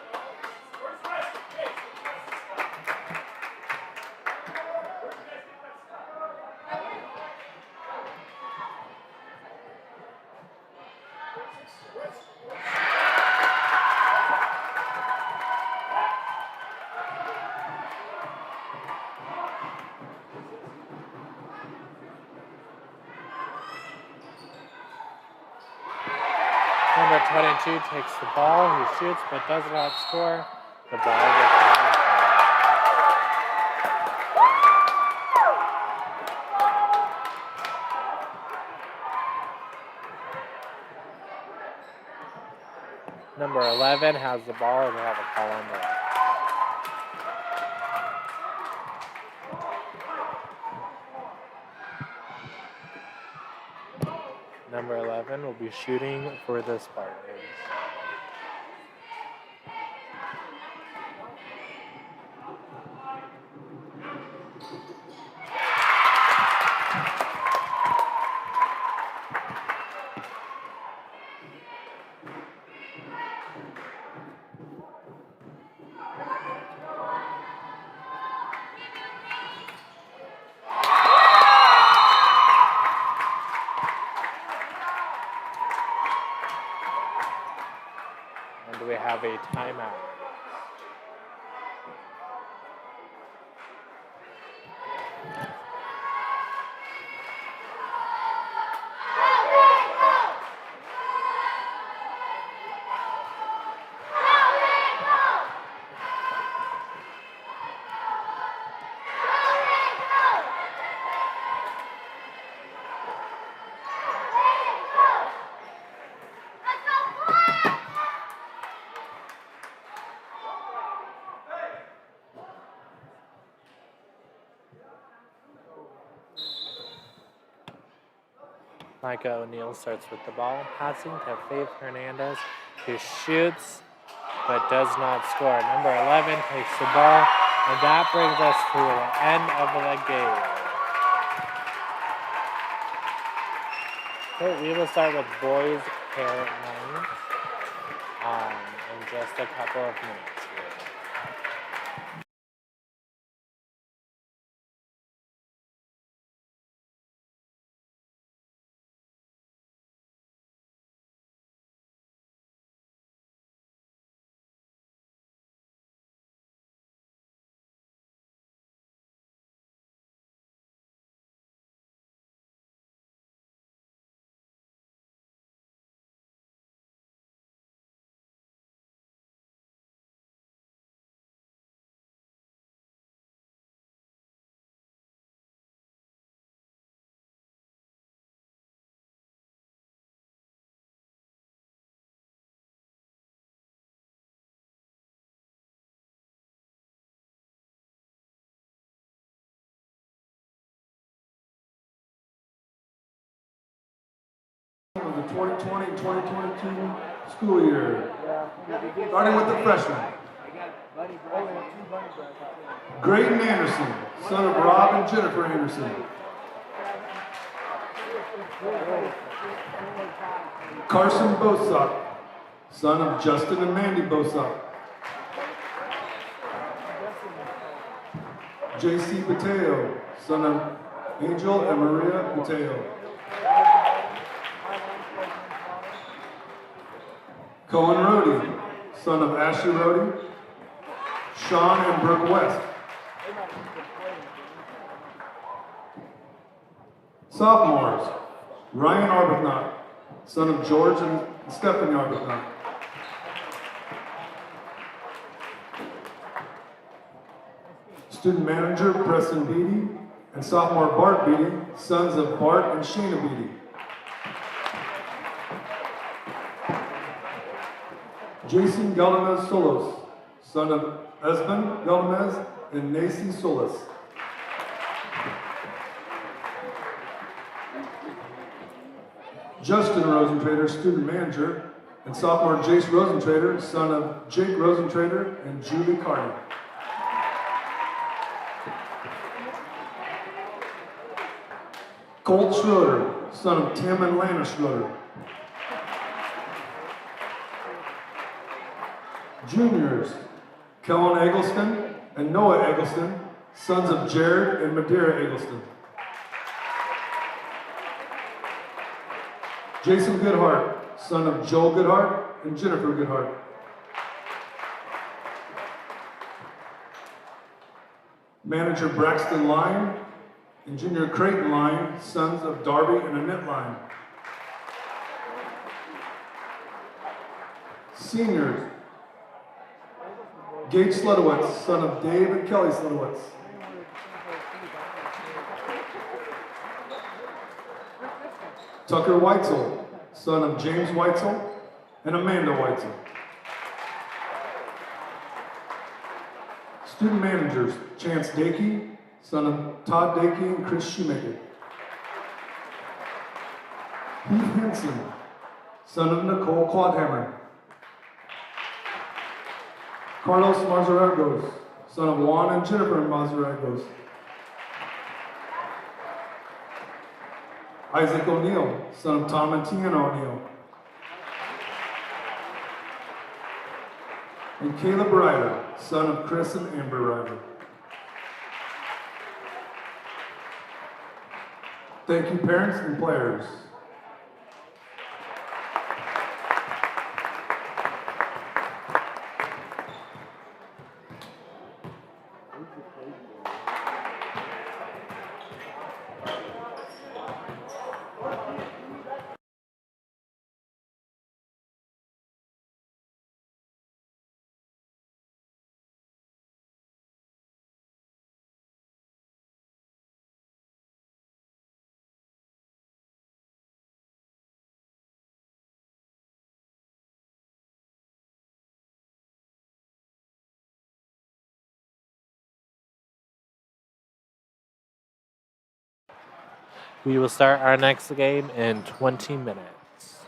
[SPEAKER 2] Number 22 takes the ball, who shoots but does not score. The ball goes out of bounds. Number 11 has the ball, and we have a call on the right. Number 11 will be shooting for the Spartans. And we have a timeout. Micah O'Neill starts with the ball, passing to Faith Hernandez, who shoots but does not score. Number 11 takes the ball, and that brings us to the end of the game. Okay, we will start with boys pair nines in just a couple of minutes here.
[SPEAKER 1] Of the 2020-2022 school year. Starting with the freshman. Graydon Anderson, son of Rob and Jennifer Anderson. Carson Bosock, son of Justin and Mandy Bosock. J.C. Pateo, son of Angel and Maria Pateo. Cohen Rohde, son of Ashley Rohde, Sean and Brooke West. Sophomores, Ryan Arbuthnot, son of George and Stephanie Arbuthnot. Student manager, Preston Beatty, and sophomore Bart Beatty, sons of Bart and Shayna Beatty. Jason Galvez Solos, son of Esmond Galvez and Nacy Solis. Justin Rosentrader, student manager, and sophomore Jace Rosentrader, son of Jake Rosentrader and Julie Carter. Colt Schroeder, son of Tim and Lana Schroeder. Juniors, Kellen Eggleston and Noah Eggleston, sons of Jared and Madeira Eggleston. Jason Goodhart, son of Joel Goodhart and Jennifer Goodhart. Manager Braxton Line and junior Creighton Line, sons of Darby and Annette Line. Seniors, Gage Sludowitz, son of Dave and Kelly Sludowitz. Tucker Weitzel, son of James Weitzel and Amanda Weitzel. Student managers, Chance Dakey, son of Todd Dakey and Chris Shoemaker. Heath Henson, son of Nicole Claudehammer. Carlos Mazaragos, son of Juan and Jennifer Mazaragos. Isaac O'Neill, son of Tom and Tiana O'Neill. And Caleb Ryder, son of Chris and Amber Ryder. Thank you, parents and players.
[SPEAKER 2] We will start our next game in 20 minutes.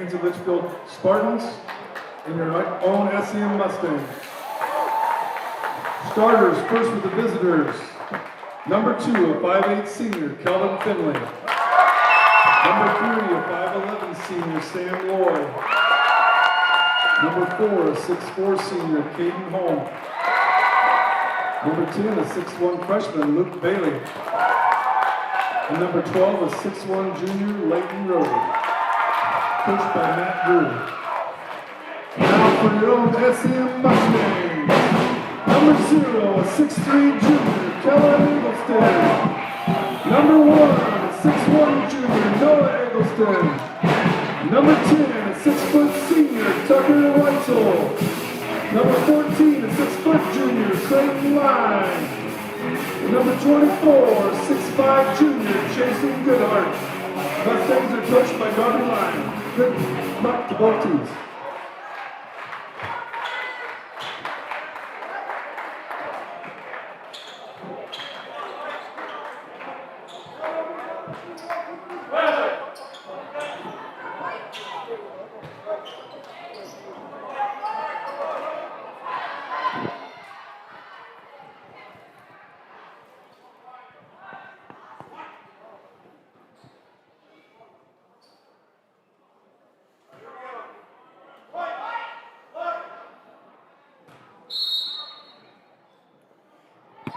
[SPEAKER 1] Kingsley Litchfield Spartans and your own SEM Mustangs. Starters, first with the visitors. Number 2, a 5'8" senior, Kelvin Finley. Number 3, a 5'11" senior, Sam Lloyd. Number 4, a 6'4" senior, Caden Holm. Number 10, a 6'1" freshman, Luke Bailey. And number 12, a 6'1" junior, Leighton Rowe. Coached by Matt Drew. Now for your own SEM Mustangs. Number 0, a 6'3" junior, Kellen Eggleston. Number 1, a 6'1" junior, Noah Eggleston. Number 10, a 6-foot senior, Tucker Weitzel. Number 14, a 6-foot junior, Creighton Line. And number 24, 6'5" junior, Jason Goodhart. Mustangs are coached by Darby Line. Good luck to both teams.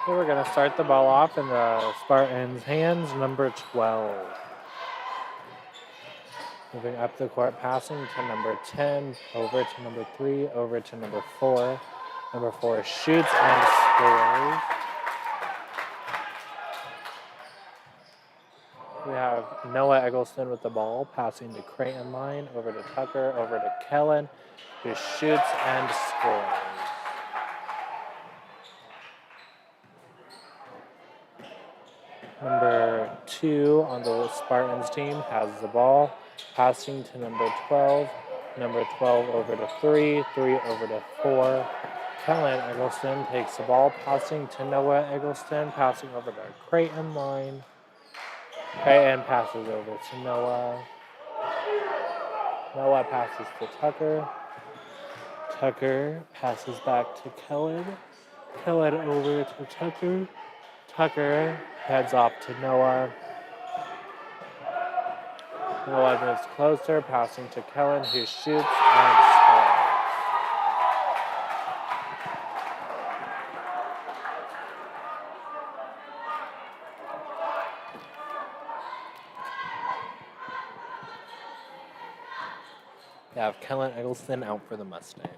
[SPEAKER 2] So we're going to start the ball off in the Spartans' hands, number 12. Moving up the court, passing to number 10, over to number 3, over to number 4. Number 4 shoots and scores. We have Noah Eggleston with the ball, passing to Creighton Line, over to Tucker, over to Kellen, who shoots and scores. Number 2 on the Spartans team has the ball, passing to number 12. Number 12 over to 3, 3 over to 4. Kellen Eggleston takes the ball, passing to Noah Eggleston, passing over to Creighton Line. Creighton passes over to Noah. Noah passes to Tucker. Tucker passes back to Kellen. Kellen over to Tucker. Tucker heads off to Noah. Noah moves closer, passing to Kellen, who shoots and scores. We have Kellen Eggleston out for the Mustangs.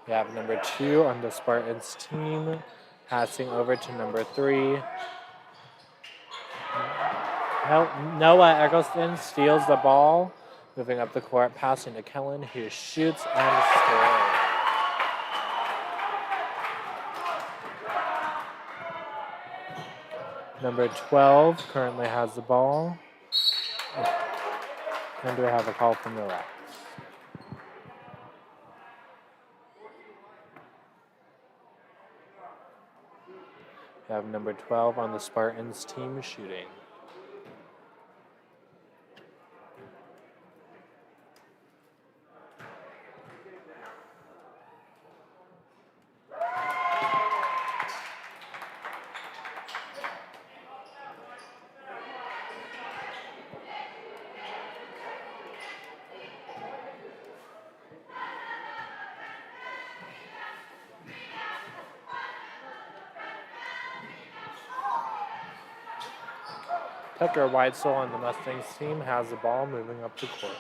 [SPEAKER 2] We have number 2 on the Spartans team, passing over to number 3. Noah Eggleston steals the ball, moving up the court, passing to Kellen, who shoots and scores. Number 12 currently has the ball. And we have a call from the refs. We have number 12 on the Spartans team shooting. Tucker Weitzel on the Mustangs team has the ball, moving up the court.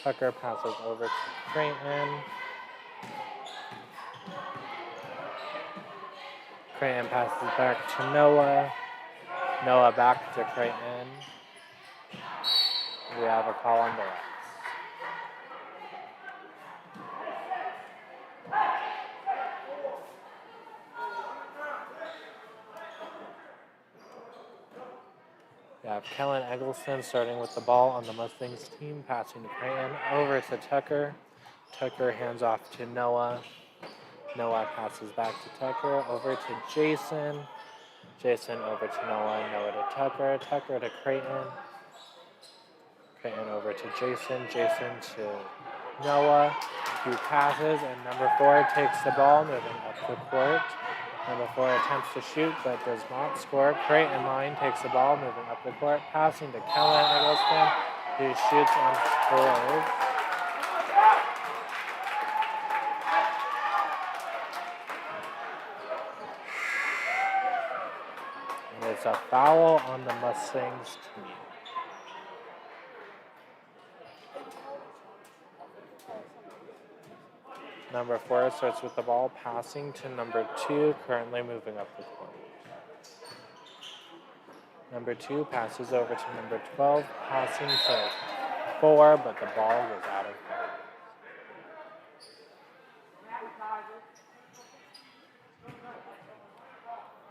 [SPEAKER 2] Tucker passes over to Creighton. Creighton passes back to Noah. Noah back to Creighton. We have a call on the refs. We have Kellen Eggleston starting with the ball on the Mustangs team, passing to Creighton, over to Tucker. Tucker hands off to Noah. Noah passes back to Tucker, over to Jason. Jason over to Noah, Noah to Tucker, Tucker to Creighton. Creighton over to Jason, Jason to Noah, who passes, and number 4 takes the ball, moving up the court. Number 4 attempts to shoot, but does not score. Creighton line takes the ball, moving up the court, passing to Kellen Eggleston, who shoots and scores. And it's a foul on the Mustangs team. Number 4 starts with the ball, passing to number 2, currently moving up the court. Number 2 passes over to number 12, passing to 4, but the ball was out of bounds.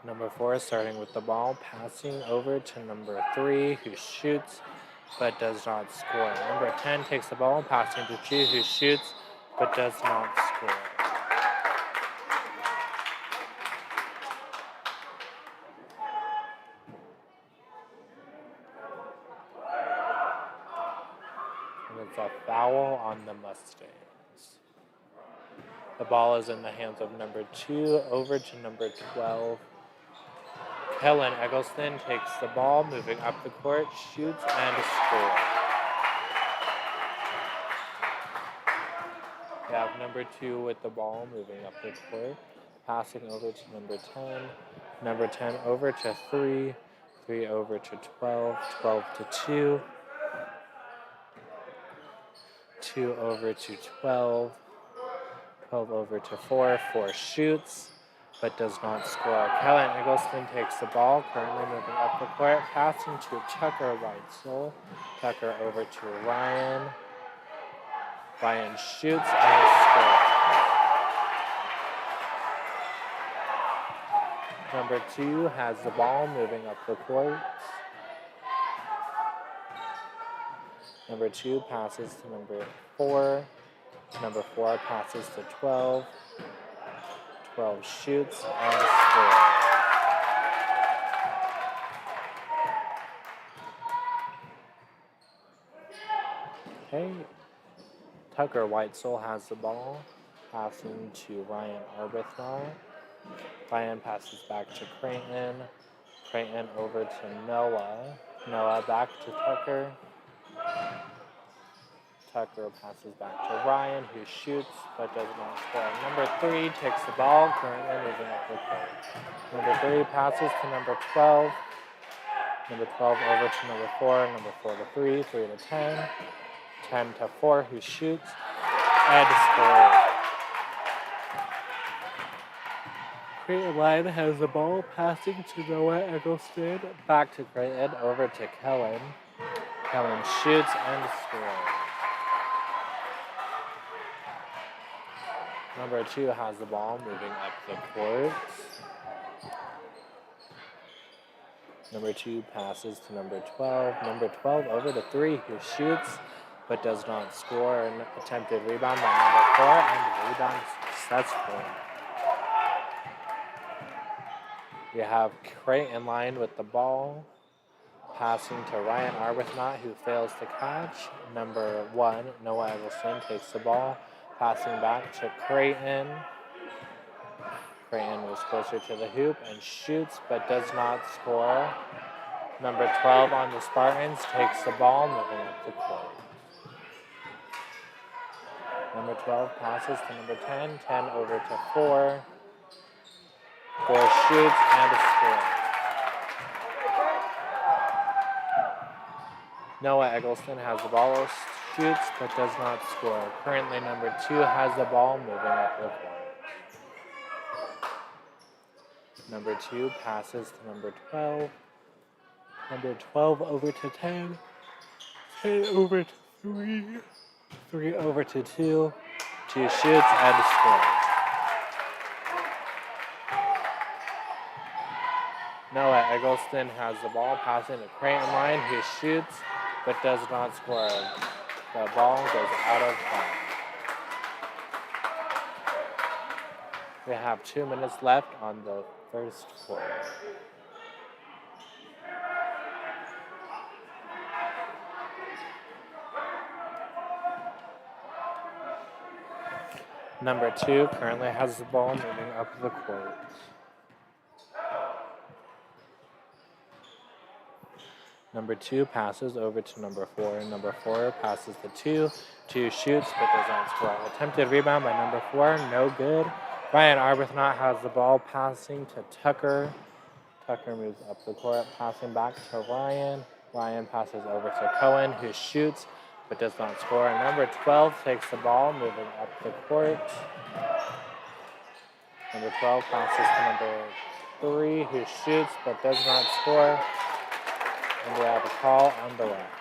[SPEAKER 2] Number 4 starting with the ball, passing over to number 3, who shoots but does not score. Number 10 takes the ball, passing to 2, who shoots but does not score. And it's a foul on the Mustangs. The ball is in the hands of number 2, over to number 12. Kellen Eggleston takes the ball, moving up the court, shoots and scores. We have number 2 with the ball, moving up the court, passing over to number 10. Number 10 over to 3, 3 over to 12, 12 to 2. 2 over to 12, 12 over to 4, 4 shoots, but does not score. Kellen Eggleston takes the ball, currently moving up the court, passing to Tucker Weitzel. Tucker over to Ryan. Ryan shoots and scores. Number 2 has the ball, moving up the court. Number 2 passes to number 4. Number 4 passes to 12. 12 shoots and scores. Okay. Tucker Weitzel has the ball, passing to Ryan Arbuthnot. Ryan passes back to Creighton. Creighton over to Noah. Noah back to Tucker. Tucker passes back to Ryan, who shoots but does not score. Number 3 takes the ball, currently moving up the court. Number 3 passes to number 12. Number 12 over to number 4. Number 4 to 3, 3 to 10. 10 to 4, who shoots and scores. Creighton line has the ball, passing to Noah Eggleston. Back to Creighton, over to Kellen. Kellen shoots and scores. Number 2 has the ball, moving up the court. Number 2 passes to number 12. Number 12 over to 3, who shoots but does not score. An attempted rebound by number 4, and rebound successful. We have Creighton line with the ball, passing to Ryan Arbuthnot, who fails to catch. Number 1, Noah Eggleston, takes the ball, passing back to Creighton. Creighton was closer to the hoop and shoots but does not score. Number 12 on the Spartans takes the ball, moving up the court. Number 12 passes to number 10, 10 over to 4. 4 shoots and a score. Noah Eggleston has the ball, shoots but does not score. Currently number 2 has the ball, moving up the court. Number 2 passes to number 12. Number 12 over to 10. 10 over to 3. 3 over to 2. 2 shoots and scores. Noah Eggleston has the ball, passing to Creighton line, who shoots but does not score. The ball goes out of bounds. We have 2 minutes left on the first quarter. Number 2 currently has the ball moving up the court. Number 2 passes over to number 4. Number 4 passes the 2. 2 shoots but does not score. Attempted rebound by number 4, no good. Ryan Arbuthnot has the ball, passing to Tucker. Tucker moves up the court, passing back to Ryan. Ryan passes over to Cohen, who shoots but does not score. And number 12 takes the ball, moving up the court. Number 12 passes to number 3, who shoots but does not score. And we have a call on the ref.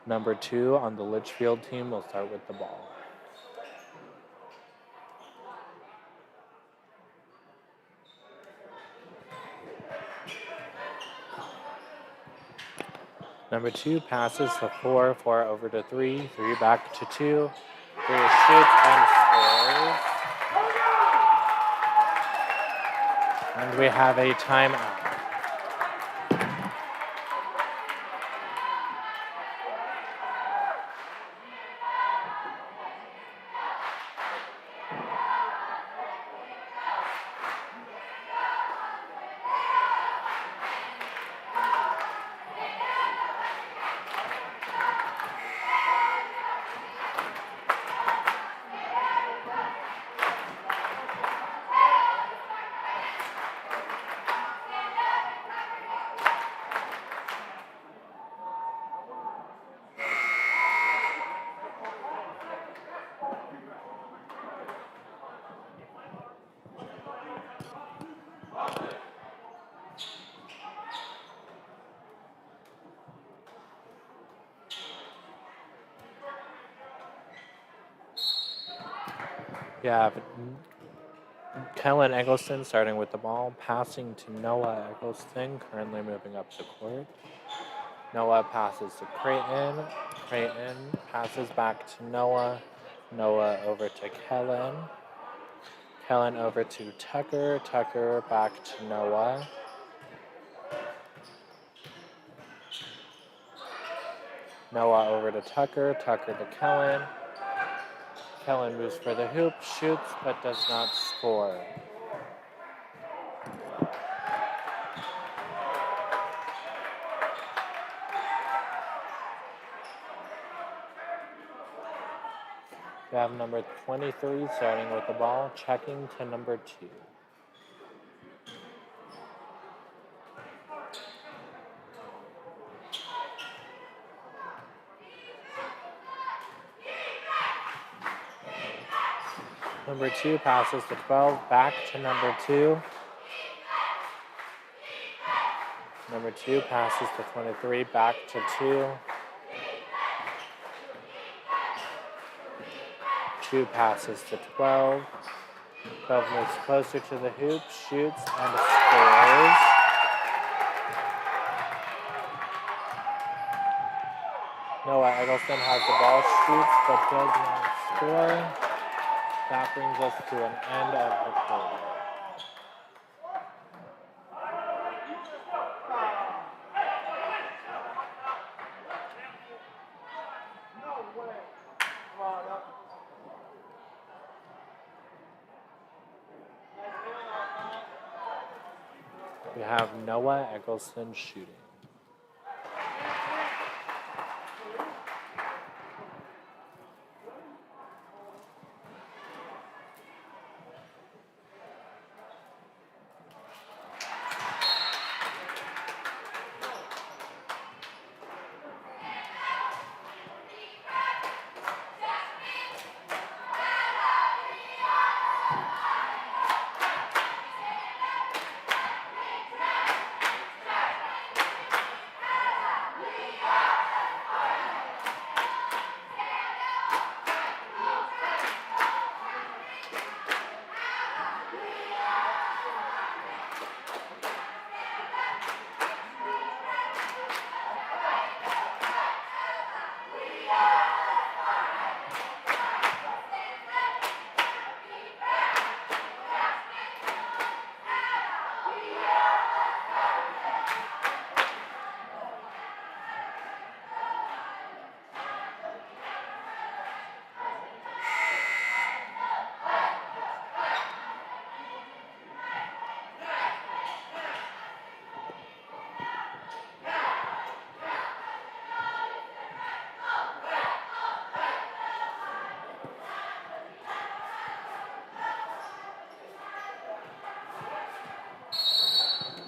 [SPEAKER 2] Number 2 on the Litchfield team will start with the ball. Number 2 passes to 4, 4 over to 3, 3 back to 2. 3 shoots and scores. And we have a timeout. We have Kellen Eggleston starting with the ball, passing to Noah Eggleston, currently moving up the court. Noah passes to Creighton. Creighton passes back to Noah. Noah over to Kellen. Kellen over to Tucker. Tucker back to Noah. Noah over to Tucker. Tucker to Kellen. Kellen moves for the hoop, shoots, but does not score. We have number 23 starting with the ball, checking to number 2. Number 2 passes to 12, back to number 2. Number 2 passes to 23, back to 2. 2 passes to 12. 12 moves closer to the hoop, shoots, and scores. Noah Eggleston has the ball, shoots, but does not score. That brings us to an end of the quarter. We have Noah Eggleston shooting.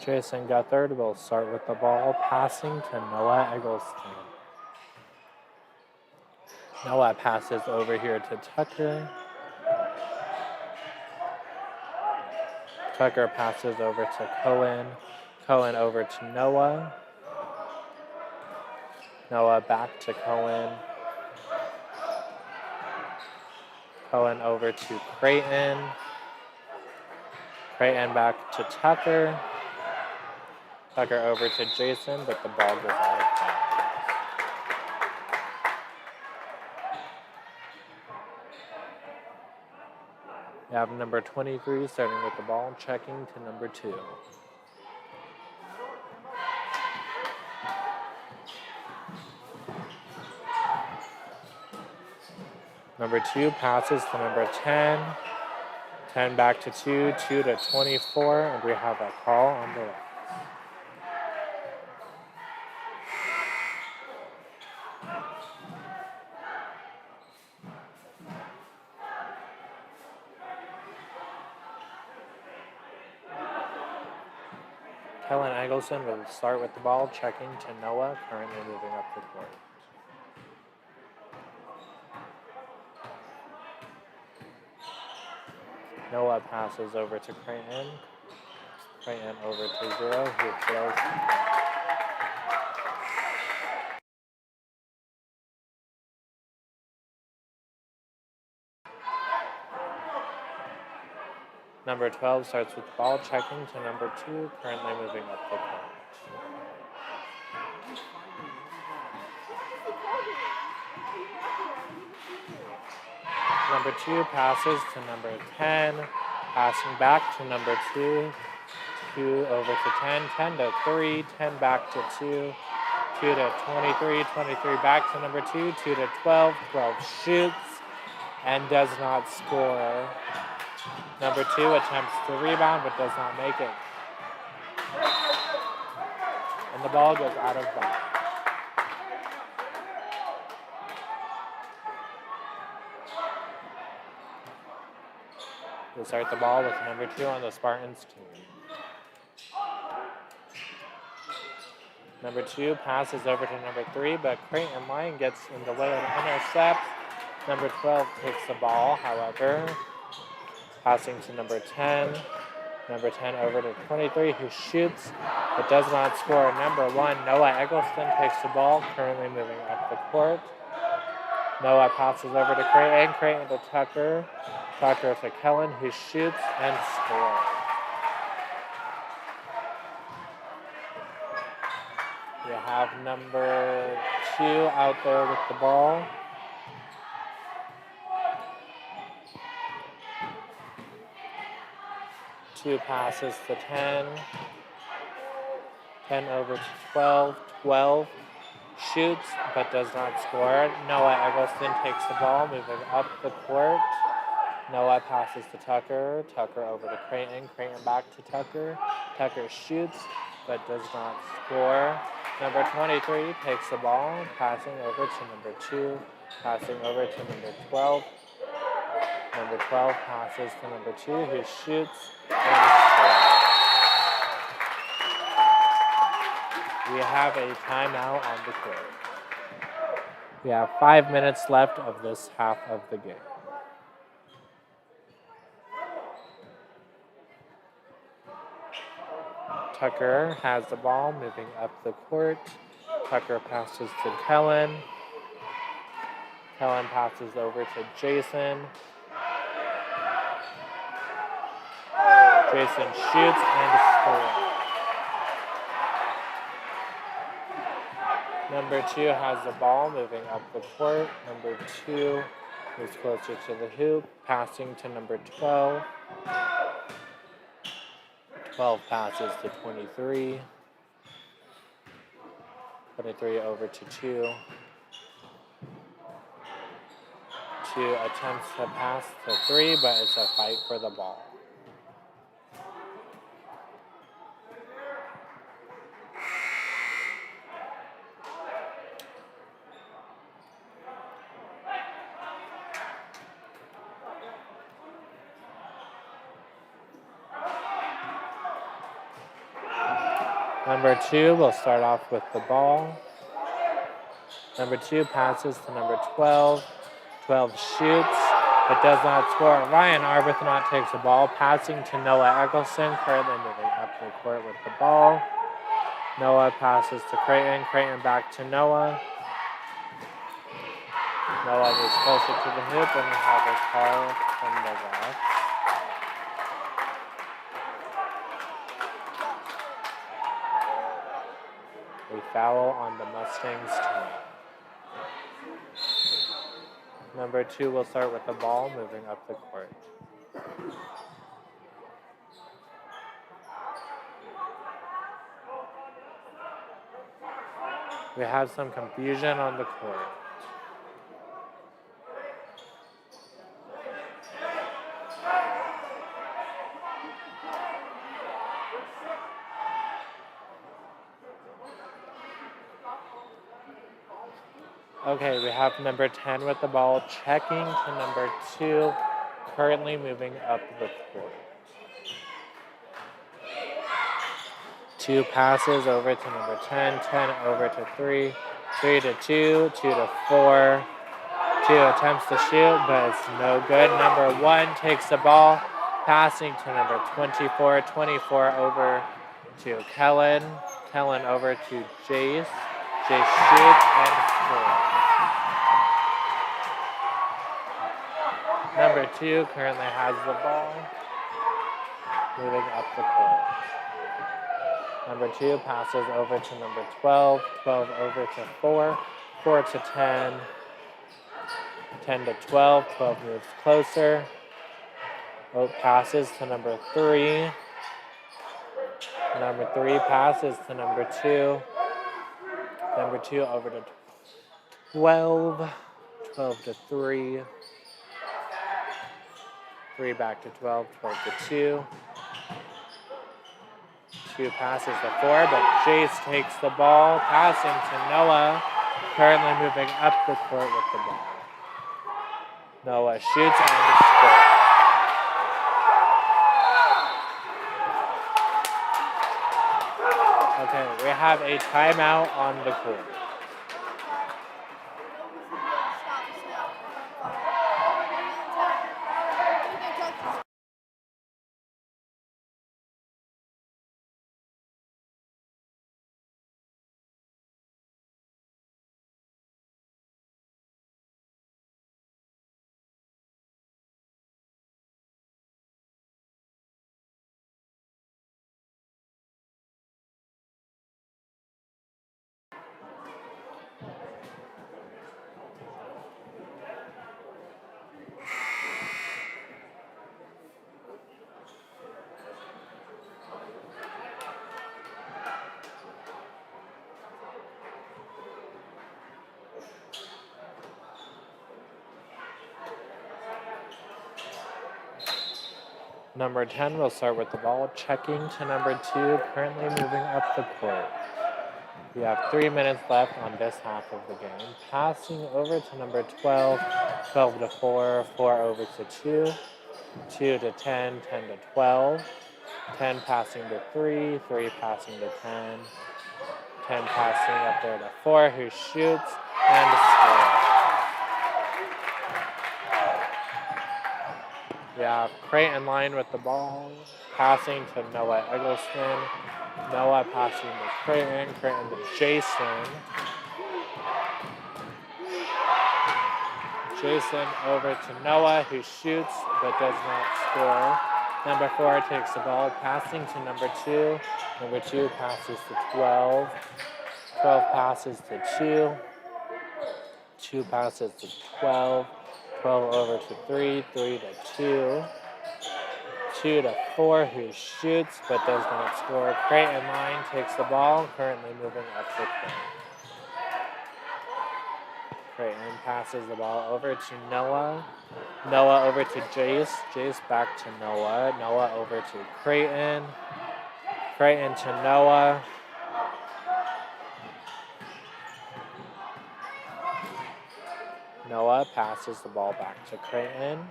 [SPEAKER 2] Jason Guthard will start with the ball, passing to Noah Eggleston. Noah passes over here to Tucker. Tucker passes over to Cohen. Cohen over to Noah. Noah back to Cohen. Cohen over to Creighton. Creighton back to Tucker. Tucker over to Jason, but the ball goes out of bounds. We have number 23 starting with the ball, checking to number 2. Number 2 passes to number 10. 10 back to 2, 2 to 24, and we have a call on the left. Kellen Eggleston will start with the ball, checking to Noah, currently moving up the court. Noah passes over to Creighton. Creighton over to 0, who throws. Number 12 starts with the ball, checking to number 2, currently moving up the court. Number 2 passes to number 10, passing back to number 2, 2 over to 10, 10 to 3, 10 back to 2, 2 to 23, 23 back to number 2, 2 to 12, 12 shoots and does not score. Number 2 attempts to rebound but does not make it. And the ball goes out of bounds. We'll start the ball with number 2 on the Spartans team. Number 2 passes over to number 3, but Creighton Lyon gets in the way and intercepts. Number 12 takes the ball, however, passing to number 10. Number 10 over to 23, who shoots but does not score. Number 1, Noah Eggleston takes the ball, currently moving up the court. Noah passes over to Creighton, Creighton to Tucker, Tucker to Kellen, who shoots and scores. We have number 2 out there with the ball. Two passes to 10. 10 over to 12. 12 shoots but does not score. Noah Eggleston takes the ball, moving up the court. Noah passes to Tucker. Tucker over to Creighton. Creighton back to Tucker. Tucker shoots but does not score. Number 23 takes the ball, passing over to number 2. Passing over to number 12. Number 12 passes to number 2, who shoots and scores. We have a timeout on the court. We have 5 minutes left of this half of the game. Tucker has the ball, moving up the court. Tucker passes to Kellen. Kellen passes over to Jason. Jason shoots and scores. Number 2 has the ball, moving up the court. Number 2 moves closer to the hoop, passing to number 12. 12 passes to 23. 23 over to 2. 2 attempts to pass to 3, but it's a fight for the ball. Number 2 will start off with the ball. Number 2 passes to number 12. 12 shoots, but does not score. Ryan Arbuthnot takes the ball, passing to Noah Eggleston, currently moving up the court with the ball. Noah passes to Creighton. Creighton back to Noah. Noah moves closer to the hoop, and we have a call from the ref. A foul on the Mustangs team. Number 2 will start with the ball, moving up the court. We have some confusion on the court. Okay, we have number 10 with the ball, checking to number 2, currently moving up the court. 2 passes over to number 10, 10 over to 3, 3 to 2, 2 to 4. 2 attempts to shoot, but it's no good. Number 1 takes the ball, passing to number 24, 24 over to Kellen. Kellen over to Jace. Jace shoots and scores. Number 2 currently has the ball, moving up the court. Number 2 passes over to number 12, 12 over to 4, 4 to 10, 10 to 12, 12 moves closer. Passes to number 3. Number 3 passes to number 2. Number 2 over to 12, 12 to 3. 3 back to 12, 12 to 2. 2 passes to 4, but Jace takes the ball, passing to Noah, currently moving up the court with the ball. Noah shoots and scores. Okay, we have a timeout on the court. Number 10 will start with the ball, checking to number 2, currently moving up the court. We have 3 minutes left on this half of the game. Passing over to number 12, 12 to 4, 4 over to 2, 2 to 10, 10 to 12, 10 passing to 3, 3 passing to 10, 10 passing up there to 4, who shoots and scores. We have Creighton line with the ball, passing to Noah Eggleston. Noah passing to Creighton, Creighton to Jason. Jason over to Noah, who shoots but does not score. Number 4 takes the ball, passing to number 2. Number 2 passes to 12. 12 passes to 2. 2 passes to 12. 12 over to 3, 3 to 2. 2 to 4, who shoots but does not score. Creighton line takes the ball, currently moving up the court. Creighton passes the ball over to Noah. Noah over to Jace. Jace back to Noah. Noah over to Creighton. Creighton to Noah. Noah passes the ball back to Creighton.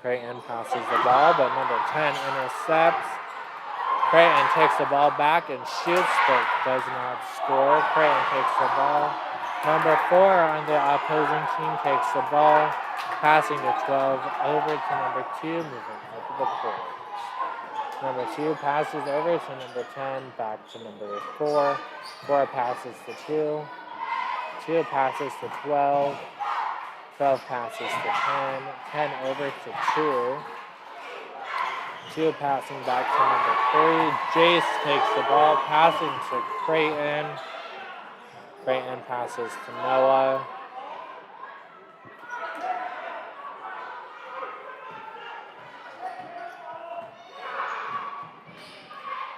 [SPEAKER 2] Creighton passes the ball, but number 10 intercepts. Creighton takes the ball back and shoots, but does not score. Creighton takes the ball. Number 4 on the opposing team takes the ball, passing to 12 over to number 2, moving up the court. Number 2 passes over to number 10, back to number 4. 4 passes to 2. 2 passes to 12. 12 passes to 10. 10 over to 2. 2 passing back to number 3. Jace takes the ball, passing to Creighton. Creighton passes to Noah.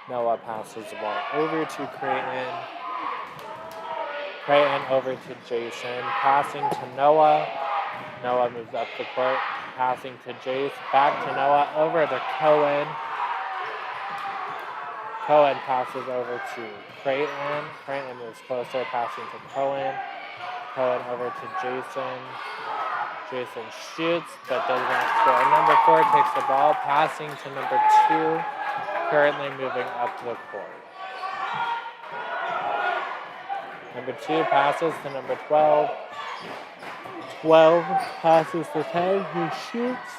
[SPEAKER 2] Noah passes the ball over to Creighton. Creighton over to Jason, passing to Noah. Noah moves up the court, passing to Jace, back to Noah, over to Cohen. Cohen passes over to Creighton. Creighton moves closer, passing to Cohen. Cohen over to Jason. Jason shoots, but does not score. Number 4 takes the ball, passing to number 2, currently moving up the court. Number 2 passes to number 12. 12 passes to 10, who shoots,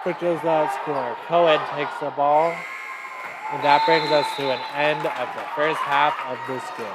[SPEAKER 2] but does not score. Cohen takes the ball, and that brings us to an end of the first half of this game.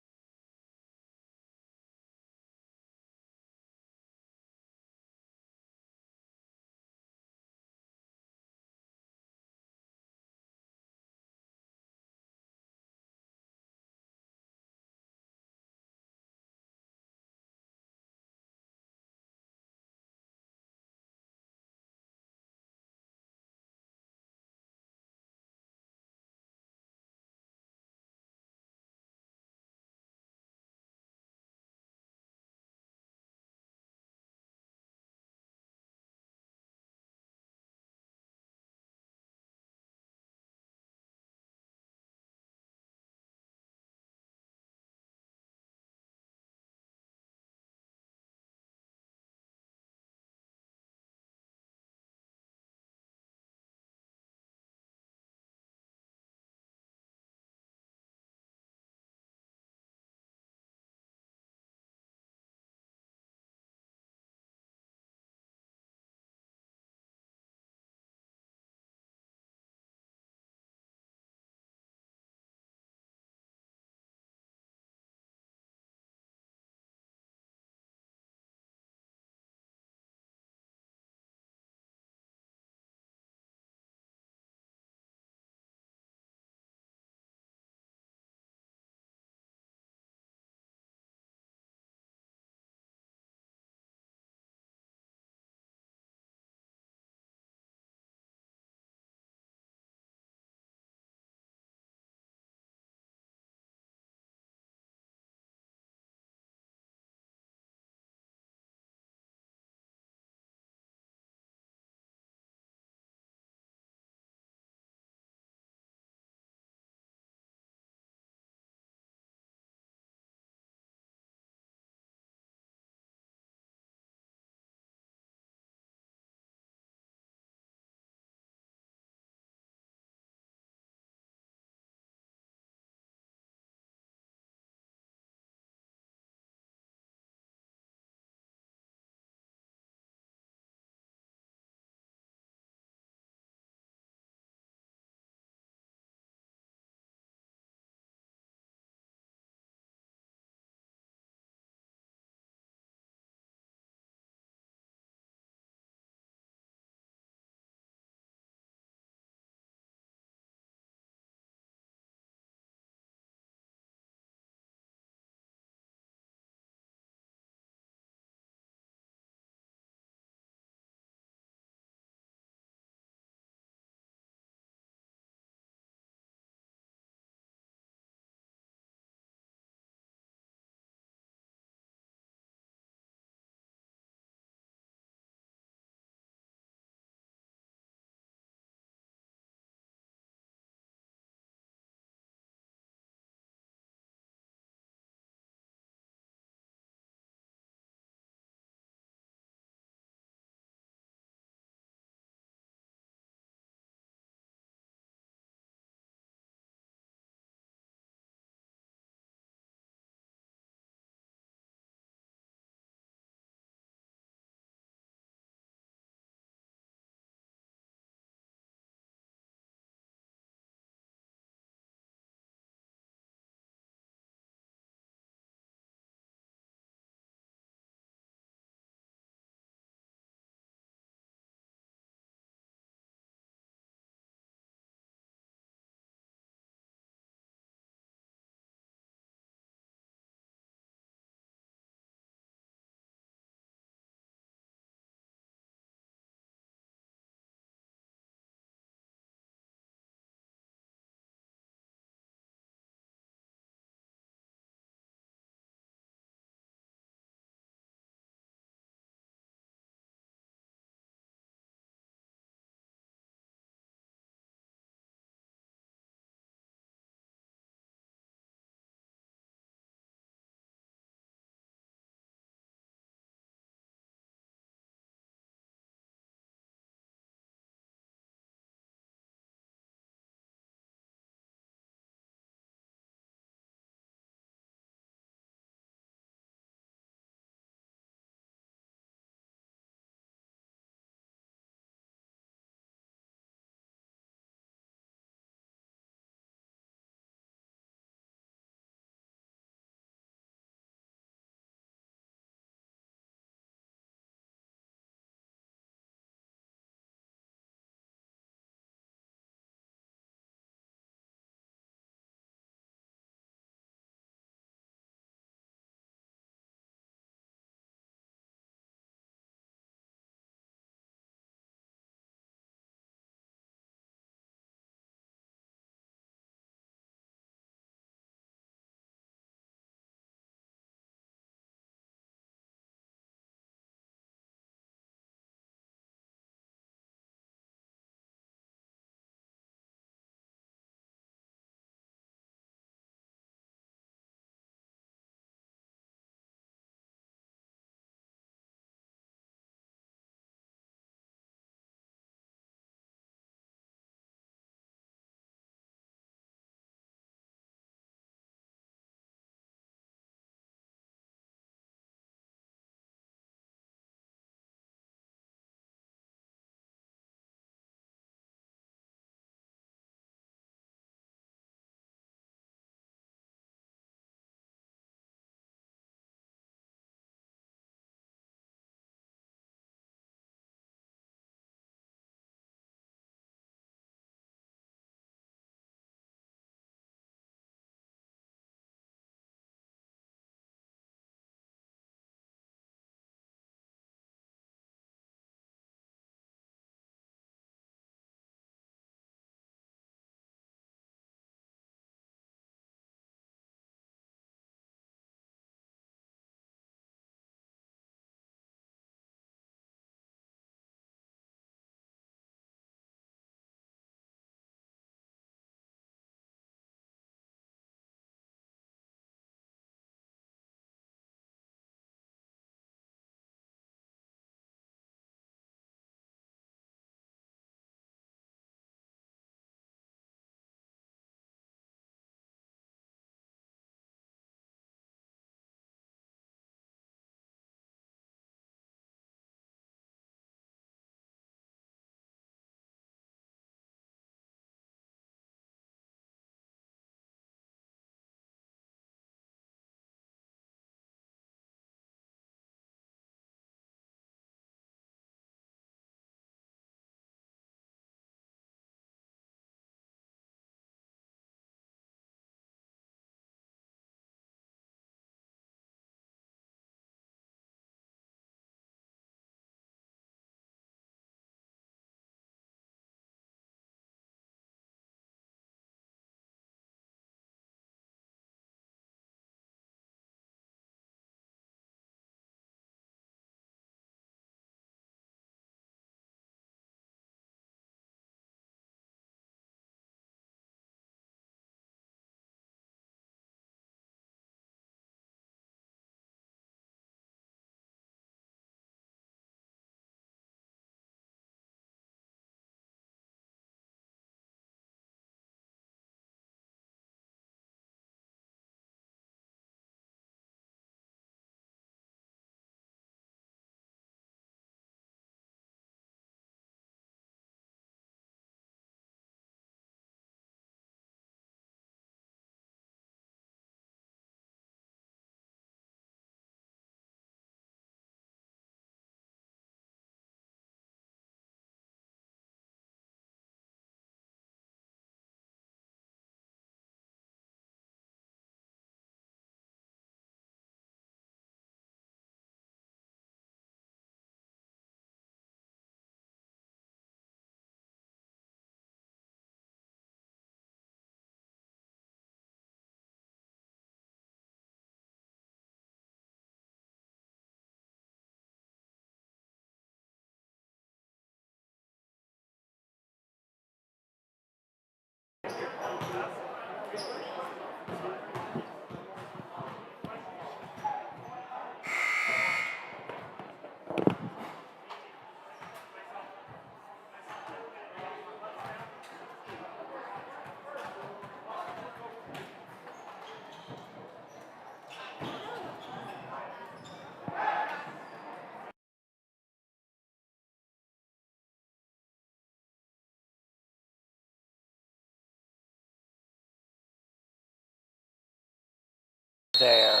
[SPEAKER 2] There.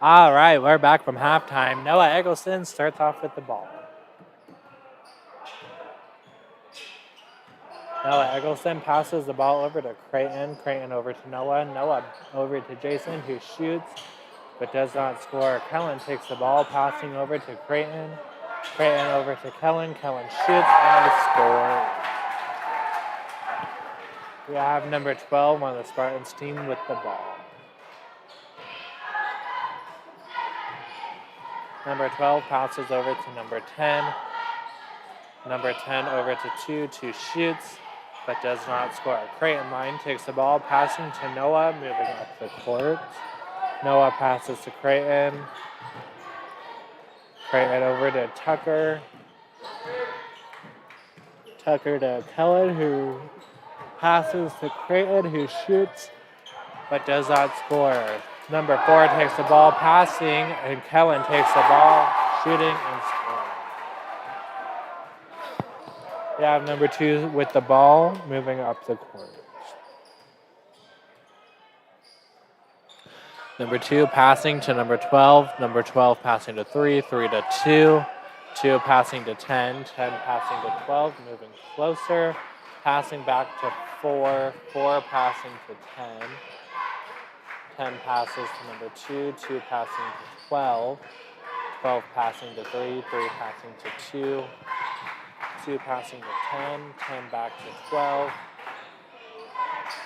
[SPEAKER 2] All right, we're back from halftime. Noah Eggleston starts off with the ball. Noah Eggleston passes the ball over to Creighton. Creighton over to Noah. Noah over to Jason, who shoots but does not score. Kellen takes the ball, passing over to Creighton. Creighton over to Kellen. Kellen shoots and scores. We have number 12 on the Spartans team with the ball. Number 12 passes over to number 10. Number 10 over to 2. 2 shoots, but does not score. Creighton line takes the ball, passing to Noah, moving up the court. Noah passes to Creighton. Creighton over to Tucker. Tucker to Kellen, who passes to Creighton, who shoots, but does not score. Number 4 takes the ball, passing, and Kellen takes the ball, shooting and scoring. We have number 2 with the ball, moving up the court. Number 2 passing to number 12. Number 12 passing to 3. 3 to 2. 2 passing to 10. 10 passing to 12, moving closer. Passing back to 4. 4 passing to 10. 10 passes to number 2. 2 passing to 12. 12 passing to 3. 3 passing to 2. 2 passing to 10. 10 back to 12.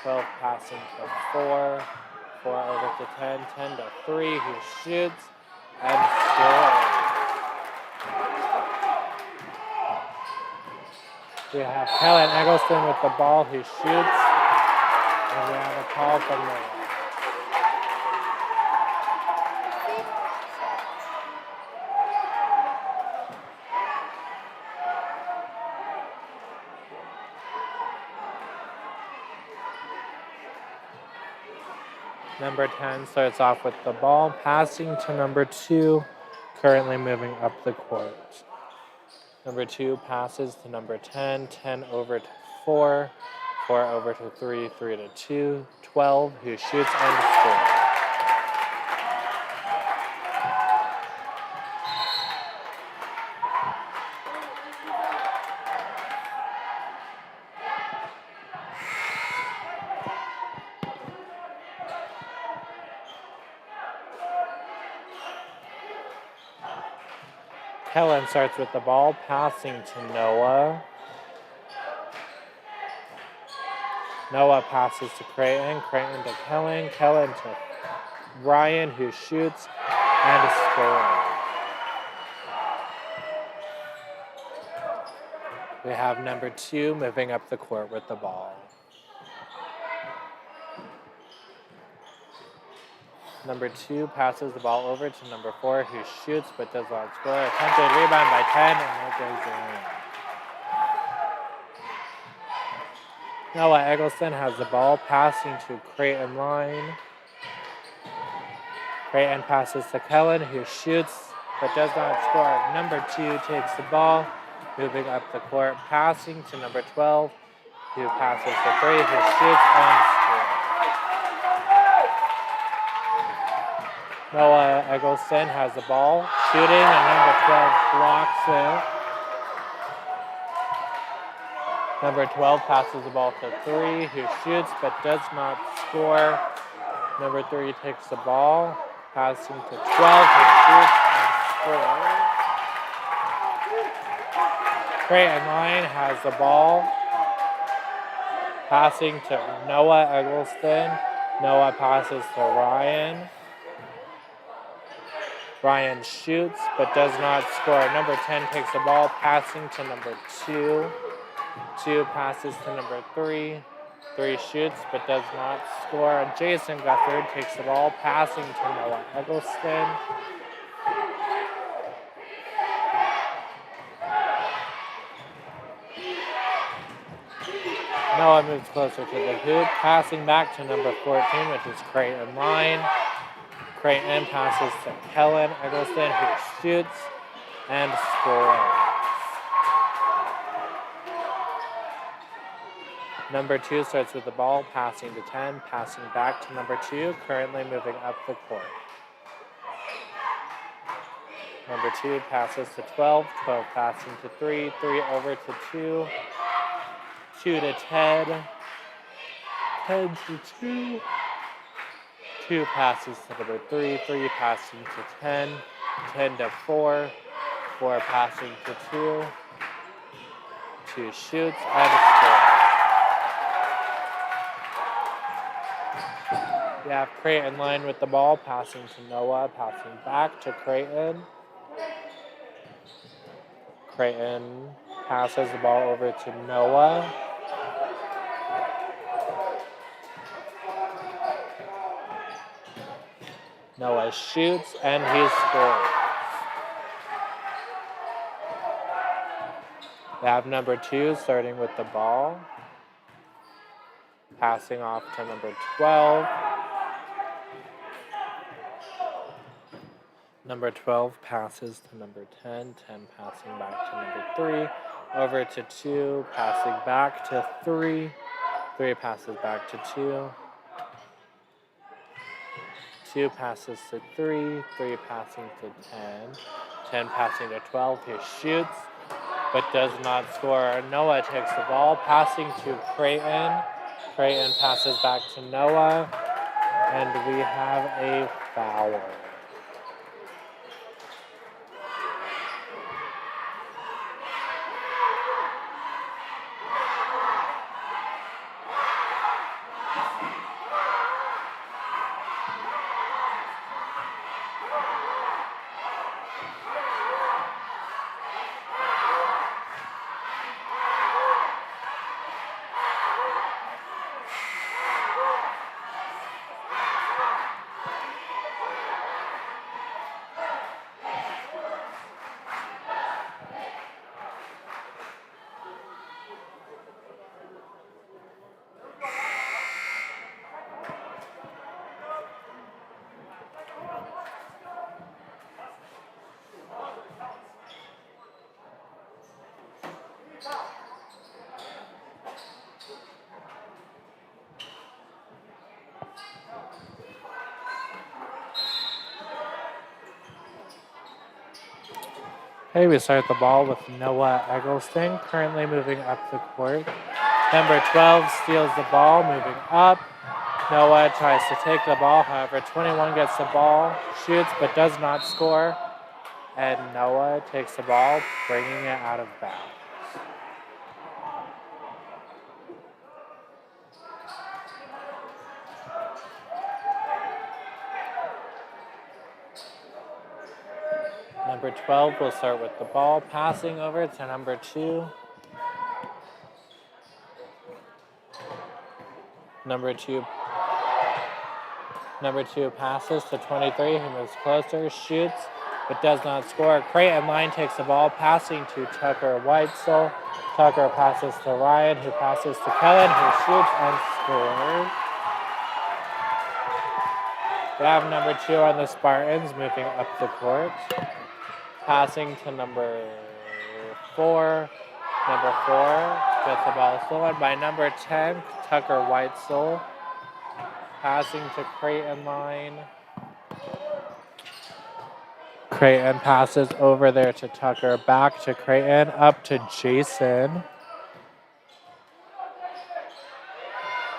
[SPEAKER 2] 12 passing to 4. 4 over to 10. 10 to 3, who shoots and scores. We have Kellen Eggleston with the ball, who shoots. And we have a call from Noah. Number 10 starts off with the ball, passing to number 2, currently moving up the court. Number 2 passes to number 10, 10 over to 4, 4 over to 3, 3 to 2, 12, who shoots and scores. Kellen starts with the ball, passing to Noah. Noah passes to Creighton, Creighton to Kellen, Kellen to Ryan, who shoots and scores. We have number 2 moving up the court with the ball. Number 2 passes the ball over to number 4, who shoots but does not score. Attempted rebound by 10, and it goes in. Noah Eggleston has the ball, passing to Creighton line. Creighton passes to Kellen, who shoots but does not score. Number 2 takes the ball, moving up the court, passing to number 12, who passes to 3, who shoots and scores. Noah Eggleston has the ball, shooting, and number 12 blocks it. Number 12 passes the ball to 3, who shoots but does not score. Number 3 takes the ball, passing to 12, who shoots and scores. Creighton line has the ball, passing to Noah Eggleston. Noah passes to Ryan. Ryan shoots but does not score. Number 10 takes the ball, passing to number 2. 2 passes to number 3. 3 shoots but does not score. Jason Guthard takes the ball, passing to Noah Eggleston. Noah moves closer to the hoop, passing back to number 14, which is Creighton Line. Creighton passes to Kellen Eggleston, who shoots and scores. Number 2 starts with the ball, passing to 10, passing back to number 2, currently moving up the court. Number 2 passes to 12, 12 passing to 3, 3 over to 2, 2 to 10, 10 to 2, 2 passes to number 3, 3 passing to 10, 10 to 4, 4 passing to 2, 2 shoots and scores. We have Creighton Line with the ball, passing to Noah, passing back to Creighton. Creighton passes the ball over to Noah. Noah shoots and he scores. We have number 2 starting with the ball, passing off to number 12. Number 12 passes to number 10, 10 passing back to number 3, over to 2, passing back to 3, 3 passes back to 2, 2 passes to 3, 3 passing to 10, 10 passing to 12, he shoots, but does not score. Noah takes the ball, passing to Creighton. Creighton passes back to Noah, and we have a foul. Okay, we start the ball with Noah Eggleston, currently moving up the court. Number 12 steals the ball, moving up. Noah tries to take the ball, however, 21 gets the ball, shoots, but does not score. And Noah takes the ball, bringing it out of bounds. Number 12 will start with the ball, passing over to number 2. Number two passes to 23, who moves closer, shoots, but does not score. Creighton Line takes the ball, passing to Tucker Weitzel. Tucker passes to Ryan, who passes to Kellen, who shoots and scores. We have number 2 on the Spartans moving up the court. Passing to number 4. Number 4 gets the ball stolen by number 10, Tucker Weitzel. Passing to Creighton Line. Creighton passes over there to Tucker, back to Creighton, up to Jason.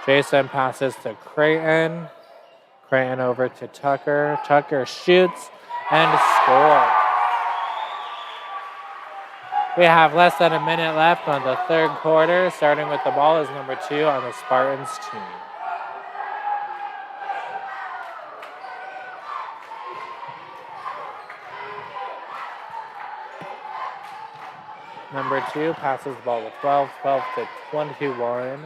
[SPEAKER 2] Jason passes to Creighton. Creighton over to Tucker. Tucker shoots and scores. We have less than a minute left on the third quarter. Starting with the ball is number 2 on the Spartans team. Number 2 passes the ball with 12, 12 to 21.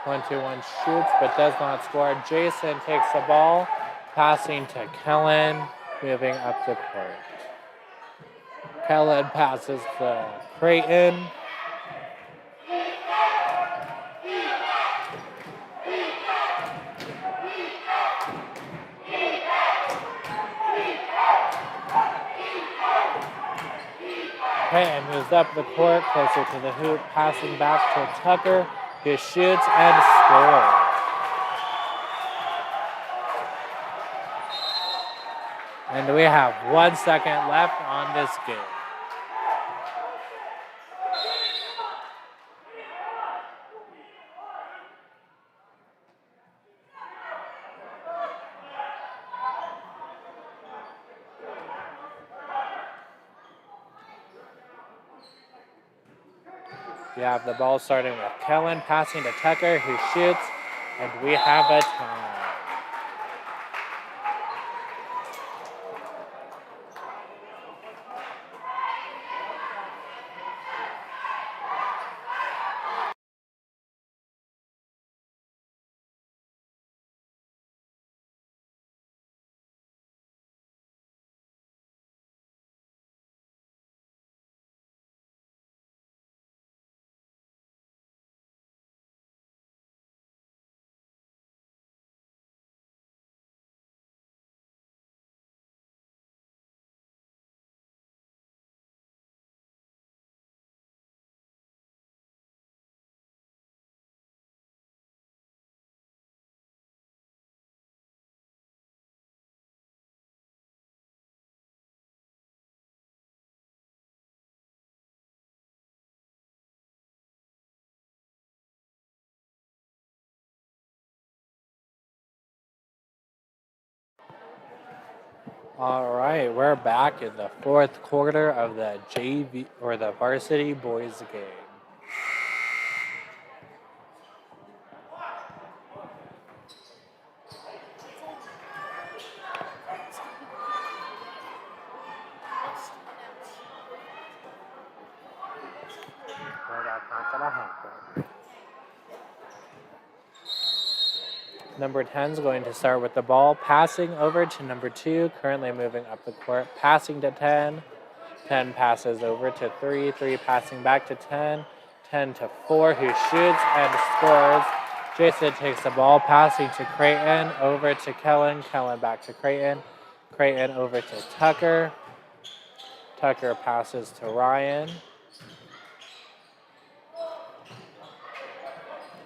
[SPEAKER 2] 21 shoots but does not score. Jason takes the ball, passing to Kellen, moving up the court. Kellen passes to Creighton. Creighton moves up the court, closer to the hoop, passing back to Tucker, who shoots and scores. And we have 1 second left on this game. We have the ball starting with Kellen, passing to Tucker, who shoots, and we have a tie. All right, we're back in the fourth quarter of the JV or the varsity boys game. Well, that's not gonna happen. Number 10 is going to start with the ball, passing over to number 2, currently moving up the court, passing to 10. 10 passes over to 3, 3 passing back to 10, 10 to 4, who shoots and scores. Jason takes the ball, passing to Creighton, over to Kellen, Kellen back to Creighton, Creighton over to Tucker, Tucker passes to Ryan.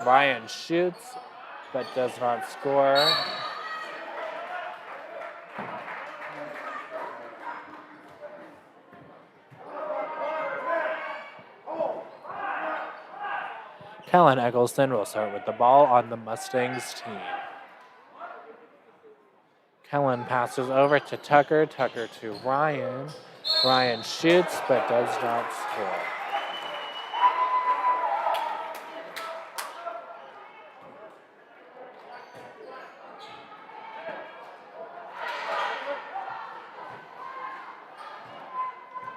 [SPEAKER 2] Ryan shoots, but does not score. Kellen Eggleston will start with the ball on the Mustangs team. Kellen passes over to Tucker, Tucker to Ryan. Ryan shoots, but does not score.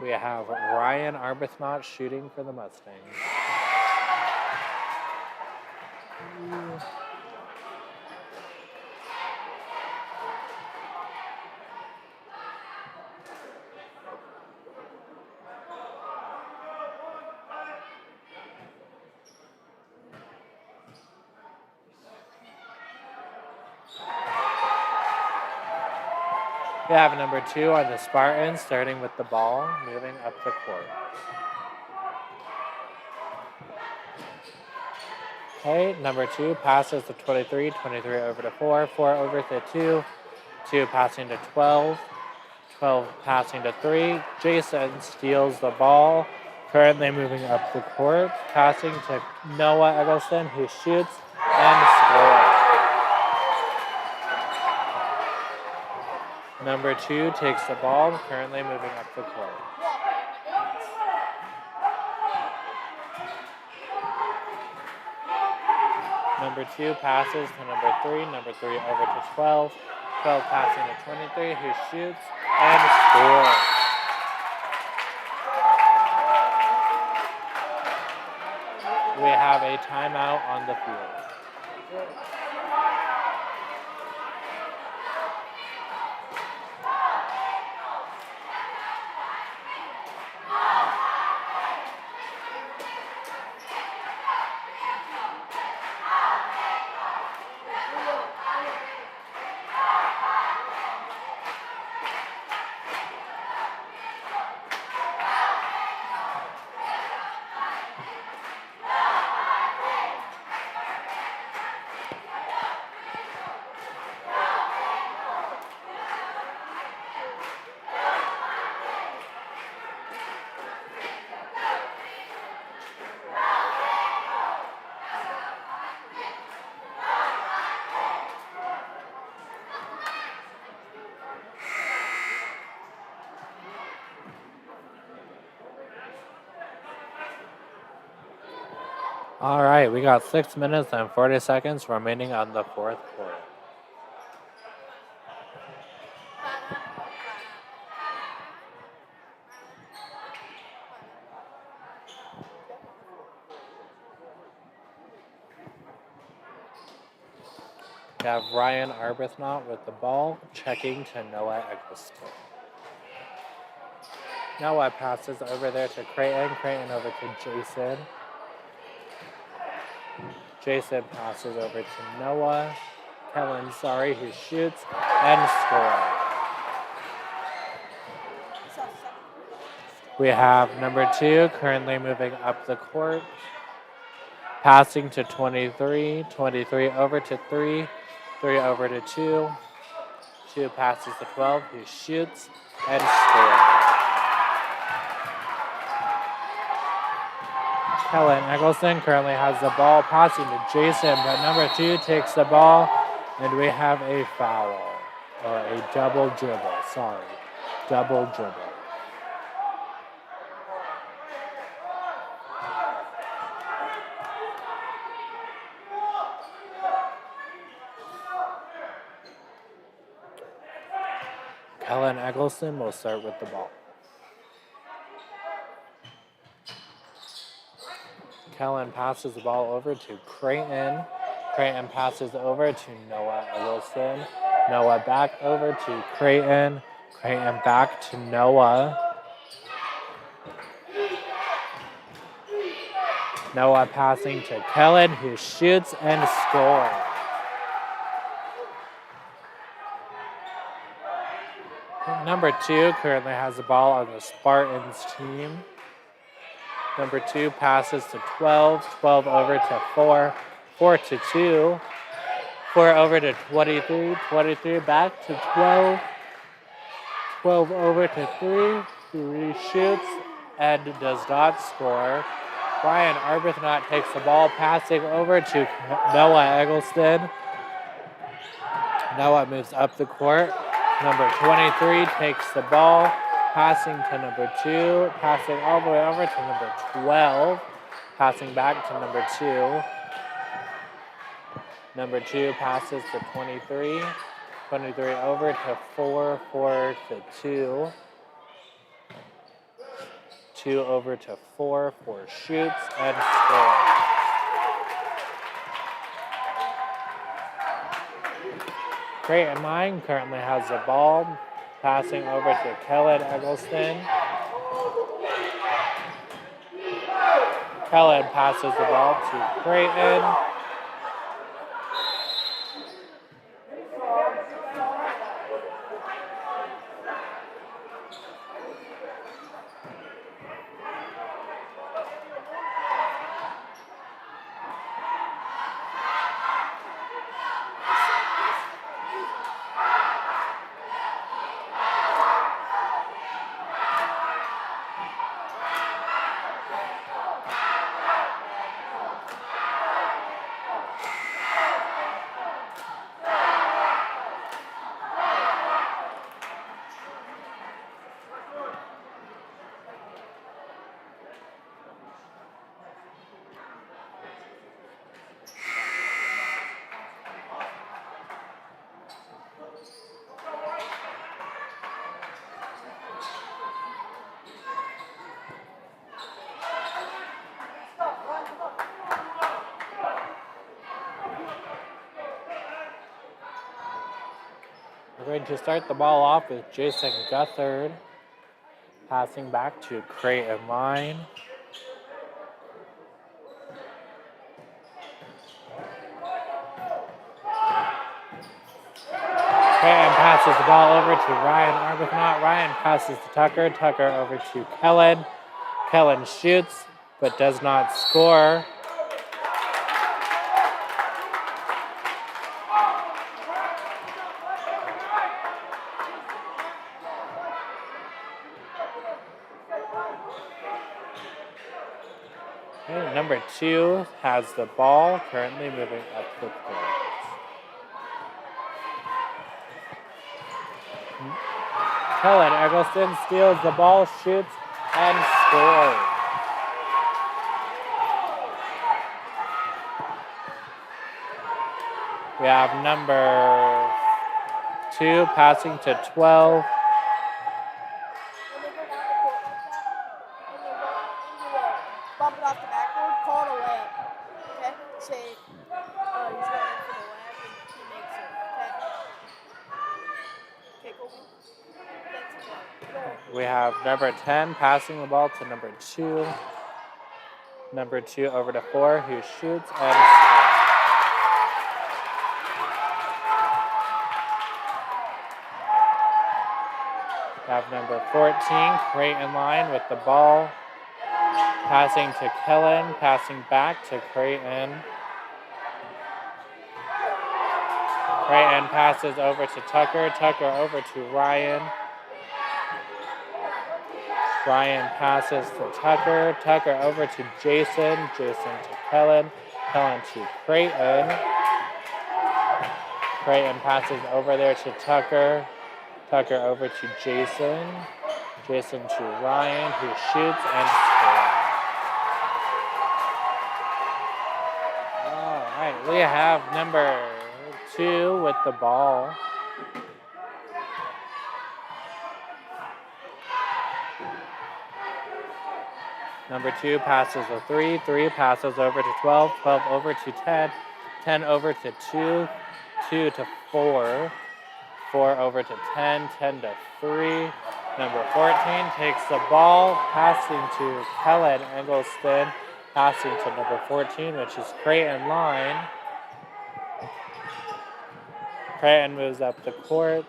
[SPEAKER 2] We have Ryan Arbuthnot shooting for the Mustangs. We have number 2 on the Spartans, starting with the ball, moving up the court. Okay, number 2 passes to 23, 23 over to 4, 4 over to 2, 2 passing to 12, 12 passing to 3. Jason steals the ball, currently moving up the court, passing to Noah Eggleston, who shoots and scores. Number 2 takes the ball, currently moving up the court. Number 2 passes to number 3, number 3 over to 12, 12 passing to 23, who shoots and scores. We have a timeout on the field. All right, we got 6 minutes and 40 seconds remaining on the fourth quarter. We have Ryan Arbuthnot with the ball, checking to Noah Eggleston. Noah passes over there to Creighton. Creighton over to Jason. Jason passes over to Noah. Kellen, who shoots and scores. We have number 2 currently moving up the court. Passing to 23. 23 over to 3. 3 over to 2. 2 passes to 12, who shoots and scores. Kellen Eggleston currently has the ball, passing to Jason, but number 2 takes the ball, and we have a foul, or a double dribble, double dribble. Kellen Eggleston will start with the ball. Kellen passes the ball over to Creighton. Creighton passes over to Noah Eggleston. Noah back over to Creighton. Creighton back to Noah. Noah passing to Kellen, who shoots and scores. Number 2 currently has the ball on the Spartans team. Number 2 passes to 12. 12 over to 4. 4 to 2. 4 over to 23. 23 back to 12. 12 over to 3. 3 shoots and does not score. Ryan Arbuthnot takes the ball, passing over to Noah Eggleston. Noah moves up the court. Number 23 takes the ball, passing to number 2, passing all the way over to number 12, passing back to number 2. Number 2 passes to 23. 23 over to 4, 4 to 2. 2 over to 4, 4 shoots and scores. Creighton Mine currently has the ball, passing over to Kellen Eggleston. Kellen passes the ball to Creighton. going to start the ball off with Jason Guthard. Passing back to Creighton line. Creighton passes the ball over to Ryan Arbuthnot. Ryan passes to Tucker. Tucker over to Kellen. Kellen shoots, but does not score. Okay, number 2 has the ball, currently moving up the court. Kellen Eggleston steals the ball, shoots, and scores. We have number 2 passing to 12.
[SPEAKER 3] When they go down the court like that, when you bump it off the backboard, call it a layup. Okay? Say, he's going in for the layup and he makes it. Okay? Okay, Kobe. That's it.
[SPEAKER 2] We have number 10 passing the ball to number 2. Number 2 over to 4, who shoots and scores. We have number 14, Creighton line with the ball. Passing to Kellen, passing back to Creighton. Creighton passes over to Tucker. Tucker over to Ryan. Ryan passes to Tucker. Tucker over to Jason. Jason to Kellen. Kellen to Creighton. Creighton passes over there to Tucker. Tucker over to Jason. Jason to Ryan, who shoots and scores. All right, we have number 2 with the ball. Number 2 passes a 3. 3 passes over to 12. 12 over to 10. 10 over to 2. 2 to 4. 4 over to 10. 10 to 3. Number 14 takes the ball, passing to Kellen Eggleston. Passing to number 14, which is Creighton line. Creighton moves up the court.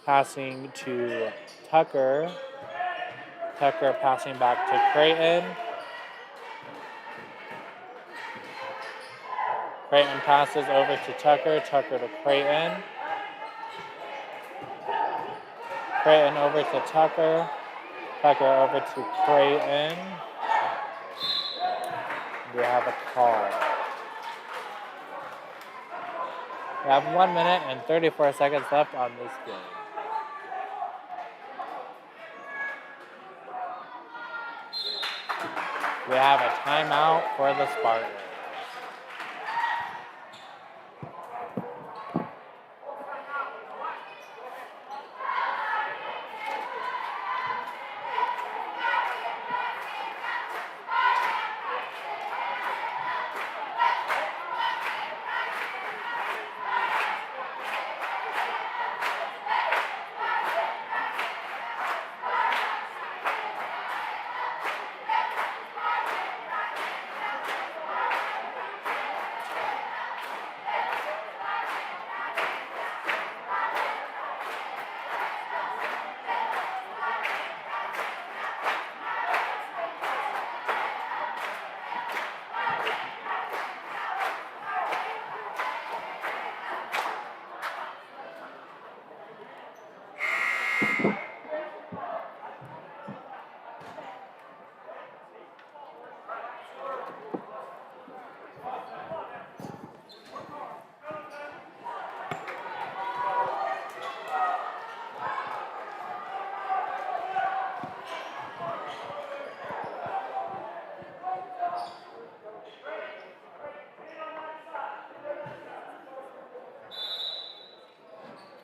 [SPEAKER 2] Passing to Tucker. Tucker passing back to Creighton. Creighton passes over to Tucker. Tucker to Creighton. Creighton over to Tucker. Tucker over to Creighton. We have a call. We have 1 minute and 34 seconds left on this game. We have a timeout for the Spartans.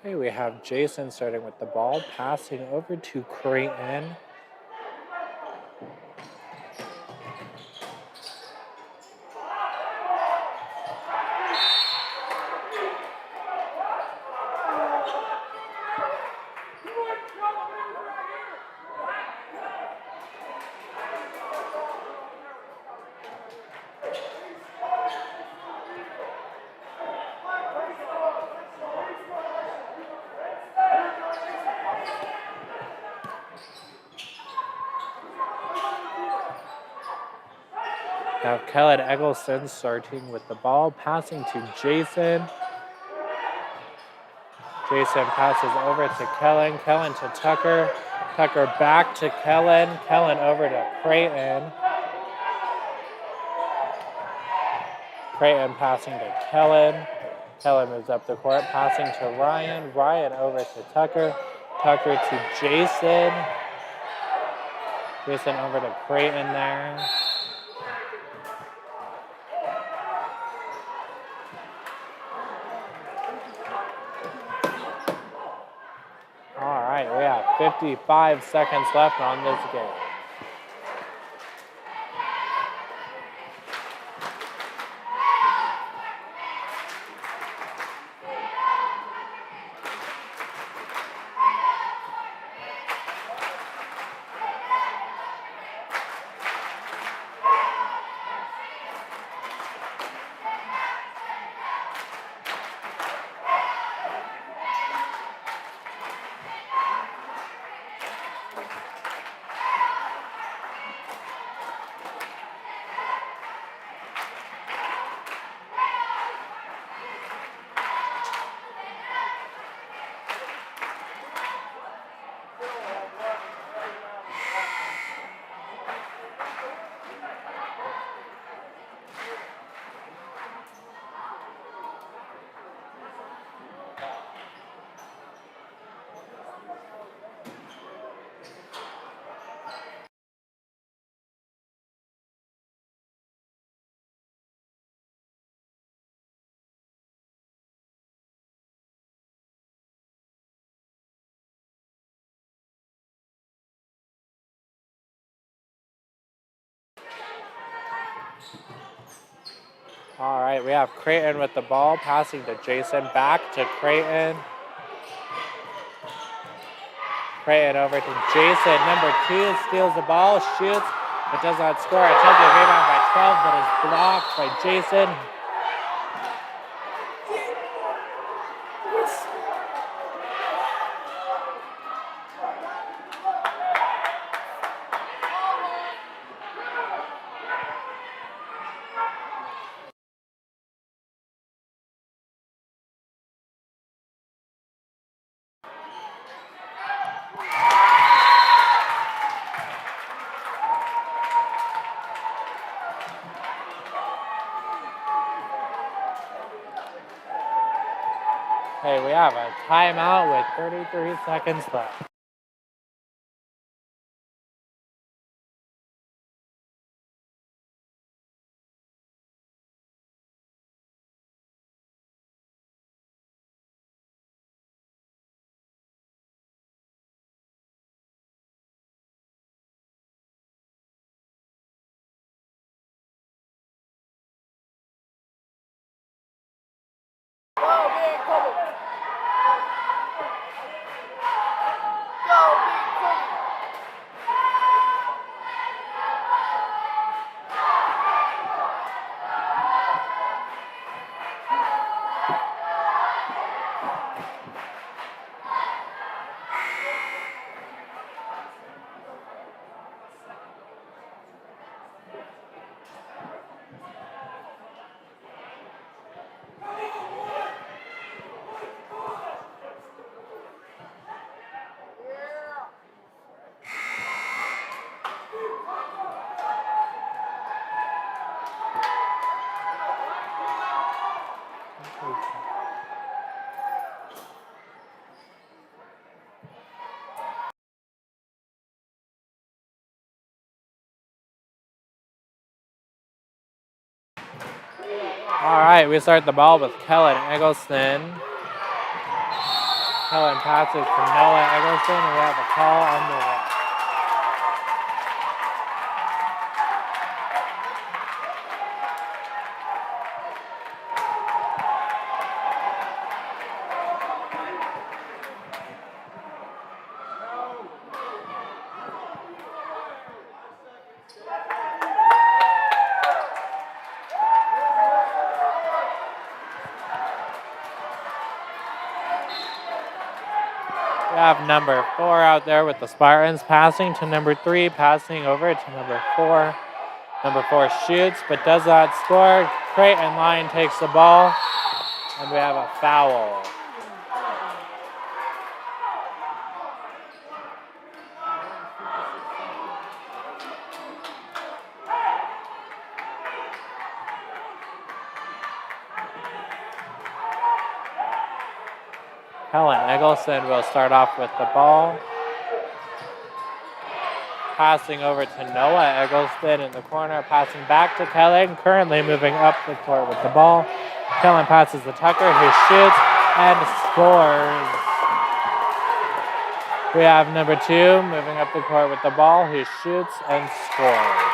[SPEAKER 2] Okay, we have Jason starting with the ball, passing over to Creighton. Now Kellen Eggleston starting with the ball, passing to Jason. Jason passes over to Kellen. Kellen to Tucker. Tucker back to Kellen. Kellen over to Creighton. Creighton passing to Kellen. Kellen moves up the court, passing to Ryan. Ryan over to Tucker. Tucker to Jason. Jason over to Creighton there. All right, we have 55 seconds left on this game. All right, we have Creighton with the ball, passing to Jason, back to Creighton. Creighton over to Jason, number 2, steals the ball, shoots, but does not score. Attempted rebound by 12, but is blocked by Jason. Hey, we have a timeout with 33 seconds left. All right, we start the ball with Kellen Eggleston. Kellen passes to Noah Eggleston, and we have a call on the way. We have number 4 out there with the Spartans, passing to number 3, passing over to number 4. Number 4 shoots but does not score. Creighton line takes the ball, and we have a foul. Helen Eggleston will start off with the ball. Passing over to Noah Eggleston in the corner, passing back to Kellen, currently moving up the court with the ball. Kellen passes to Tucker, who shoots and scores. We have number 2 moving up the court with the ball, who shoots and scores.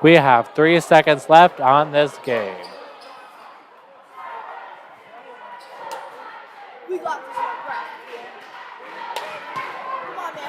[SPEAKER 2] We have 3 seconds left on this game.
[SPEAKER 3] We got this one, crap. Come on, man.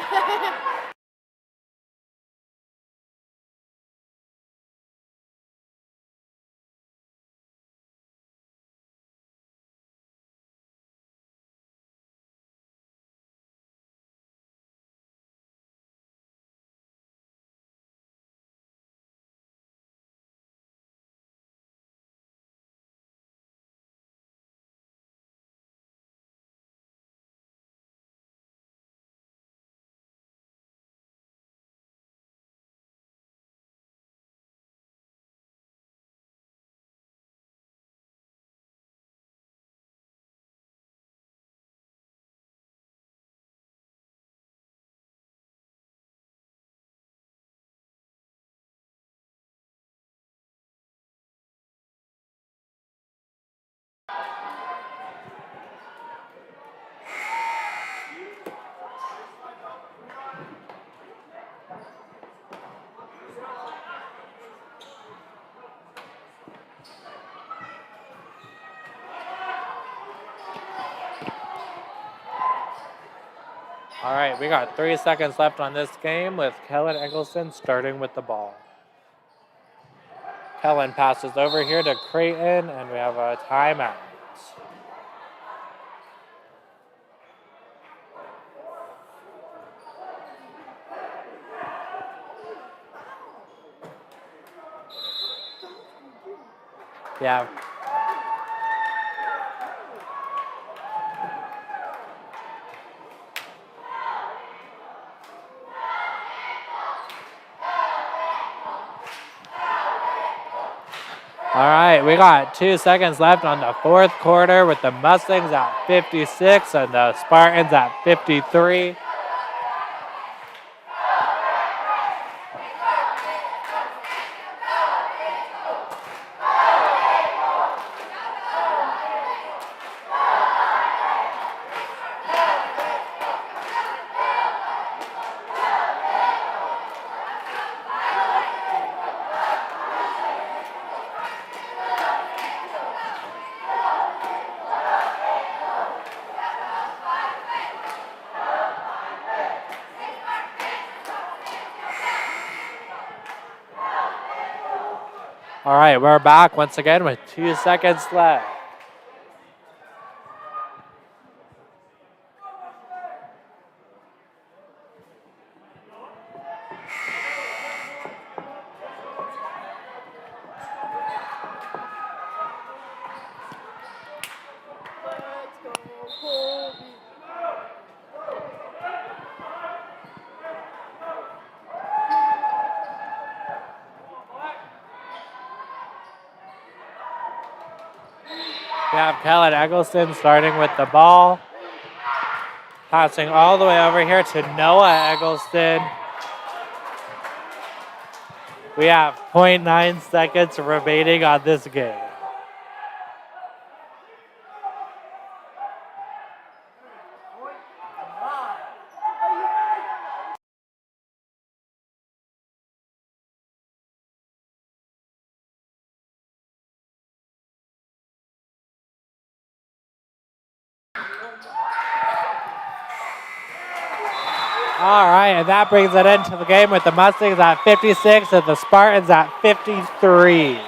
[SPEAKER 2] All right, we got 3 seconds left on this game with Kellen Eggleston starting with the ball. Kellen passes over here to Creighton, and we have a timeout. Yeah. All right, we got 2 seconds left on the 4th quarter with the Mustangs at 56 and the Spartans at 53. All right, we're back once again with 2 seconds left.
[SPEAKER 3] Let's go, Colby.
[SPEAKER 2] We have Kellen Eggleston starting with the ball. Passing all the way over here to Noah Eggleston. We have 0.9 seconds remaining on this game. All right, and that brings it into the game with the Mustangs at 56 and the Spartans at 53.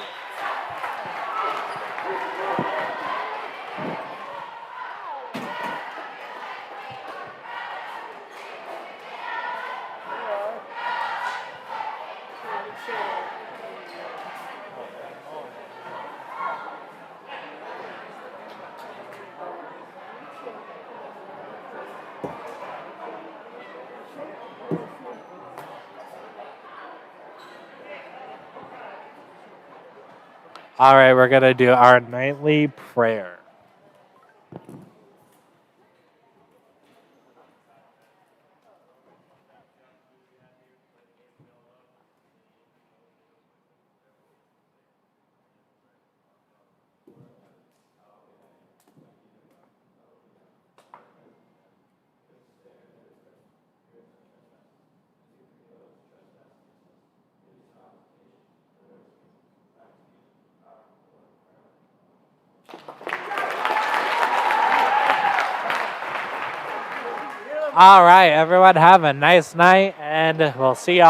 [SPEAKER 2] All right, we're going to do our nightly prayer. All right, everyone, have a nice night, and we'll see y'all.